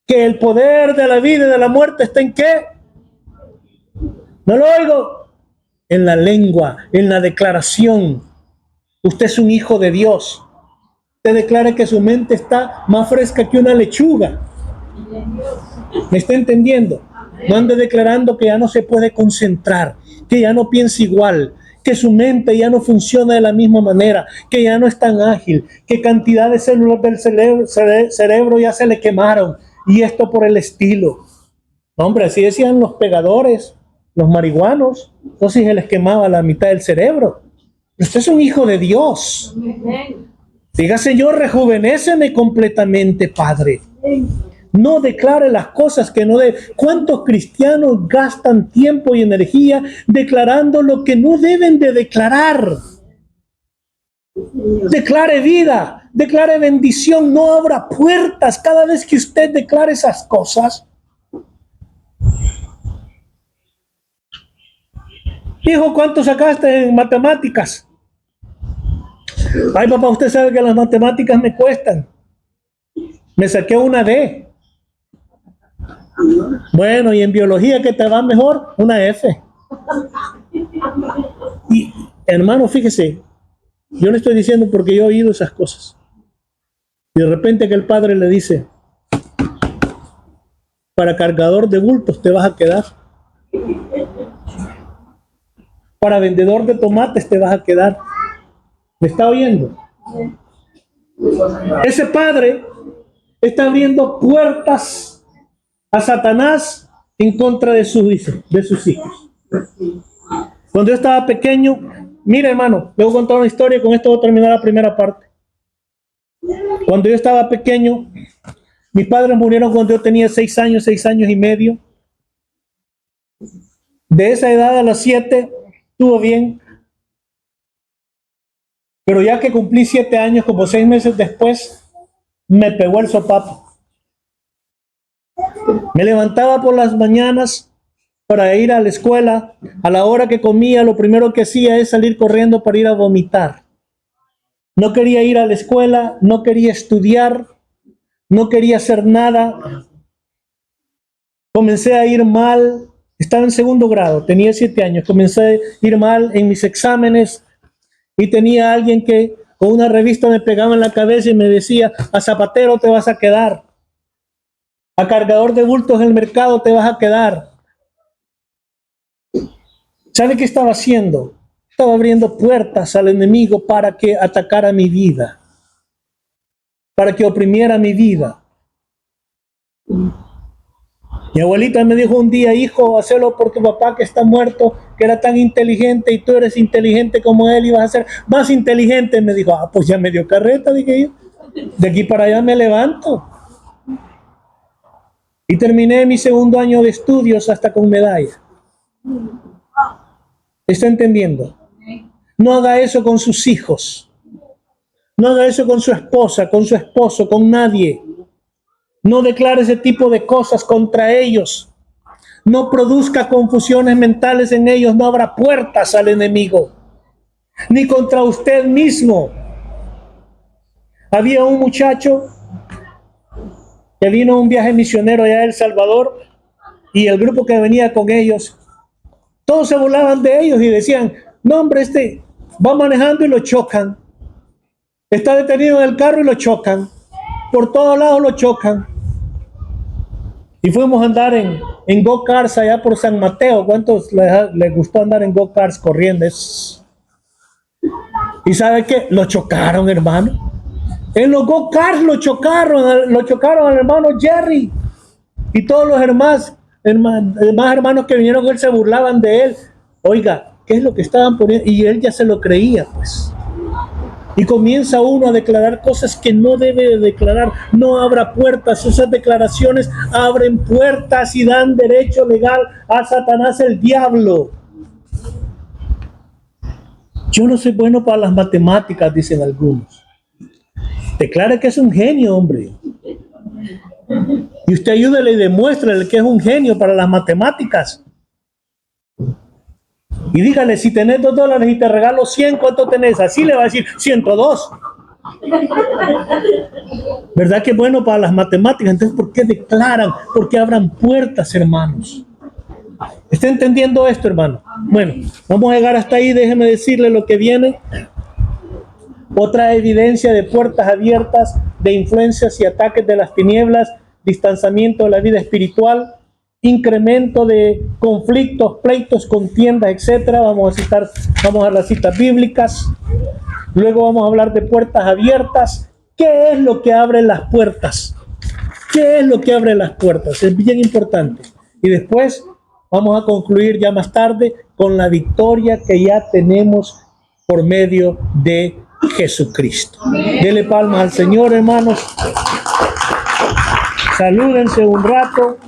B: que el poder de la vida y de la muerte está ¿en qué? No lo oigo. En la lengua, en la declaración. Usted es un hijo de Dios. Usted declara que su mente está más fresca que una lechuga. ¿Me está entendiendo? No ande declarando que ya no se puede concentrar, que ya no piensa igual, que su mente ya no funciona de la misma manera, que ya no es tan ágil, que cantidad de células del cerebro ya se le quemaron, y esto por el estilo. Hombre, así decían los pegadores, los marihuanos, entonces se les quemaba la mitad del cerebro. Usted es un hijo de Dios. Diga, Señor, rejuvenéceme completamente, Padre. No declare las cosas que no debe. ¿Cuántos cristianos gastan tiempo y energía declarando lo que no deben de declarar? Declare vida, declare bendición, no abra puertas cada vez que usted declare esas cosas. Hijo, ¿cuánto sacaste en matemáticas? Ay, papá, usted sabe que las matemáticas me cuestan. Me saqué una D. Bueno, y en biología, ¿qué te va mejor? Una F. Y, hermano, fíjese, yo le estoy diciendo porque yo he oído esas cosas. Y de repente que el padre le dice, para cargador de bultos te vas a quedar. Para vendedor de tomates te vas a quedar. ¿Me está oyendo? Ese padre está abriendo puertas a Satanás en contra de sus hijos. Cuando yo estaba pequeño, mira, hermano, le voy a contar una historia y con esto voy a terminar la primera parte. Cuando yo estaba pequeño, mis padres murieron cuando yo tenía 6 años y medio. De esa edad a las 7 estuvo bien. Pero ya que cumplí 7 años, como 6 meses después, me pegó el sopapo. Me levantaba por las mañanas para ir a la escuela. A la hora que comía, lo primero que hacía es salir corriendo para ir a vomitar. No quería ir a la escuela, no quería estudiar, no quería hacer nada. Comencé a ir mal, estaba en segundo grado, tenía 7 años, comencé a ir mal en mis exámenes y tenía alguien que con una revista me pegaba en la cabeza y me decía, a zapatero te vas a quedar, a cargador de bultos en el mercado te vas a quedar. ¿Sabe qué estaba haciendo? Estaba abriendo puertas al enemigo para que atacara mi vida, para que oprimiera mi vida. Mi abuelita me dijo un día, hijo, hacelo por tu papá que está muerto, que era tan inteligente y tú eres inteligente como él y vas a ser más inteligente. Me dijo, pues ya me dio carreta, dije yo. De aquí para allá me levanto. Y terminé mi segundo año de estudios hasta con medalla. ¿Está entendiendo? No haga eso con sus hijos. No haga eso con su esposa, con su esposo, con nadie. No declare ese tipo de cosas contra ellos. No produzca confusiones mentales en ellos. No abra puertas al enemigo. Ni contra usted mismo. Había un muchacho que vino a un viaje misionero allá a El Salvador y el grupo que venía con ellos, todos se burlaban de ellos y decían, no hombre, este va manejando y lo chocan. Está detenido en el carro y lo chocan. Por todos lados lo chocan. Y fuimos a andar en go-karts allá por San Mateo. ¿Cuántos les gustó andar en go-karts corriendo? ¿Y sabe qué? Lo chocaron, hermano. En los go-karts lo chocaron al hermano Jerry. Y todos los demás hermanos que vinieron con él se burlaban de él. Oiga, ¿qué es lo que estaban poniendo? Y él ya se lo creía, pues. Y comienza uno a declarar cosas que no debe de declarar. No abra puertas. Esas declaraciones abren puertas y dan derecho legal a Satanás, el diablo. Yo no soy bueno para las matemáticas, dicen algunos. Declara que es un genio, hombre. Y usted ayúdele y demuéstrele que es un genio para las matemáticas. Y dígale, si tenés $2 y te regalo 100, ¿cuánto tenés? Así le va a decir, 102. ¿Verdad que es bueno para las matemáticas? Entonces, ¿por qué declaran? ¿Por qué abran puertas, hermanos? ¿Está entendiendo esto, hermano? Bueno, vamos a llegar hasta ahí. Déjeme decirle lo que viene. Otra evidencia de puertas abiertas, de influencias y ataques de las tinieblas, distanciamiento de la vida espiritual, incremento de conflictos, pleitos, contiendas, etcétera. Vamos a las citas bíblicas. Luego vamos a hablar de puertas abiertas. ¿Qué es lo que abre las puertas? ¿Qué es lo que abre las puertas? Es bien importante. Y después vamos a concluir ya más tarde con la victoria que ya tenemos por medio de Jesucristo. Dele palmas al Señor, hermanos. Salúdense un rato.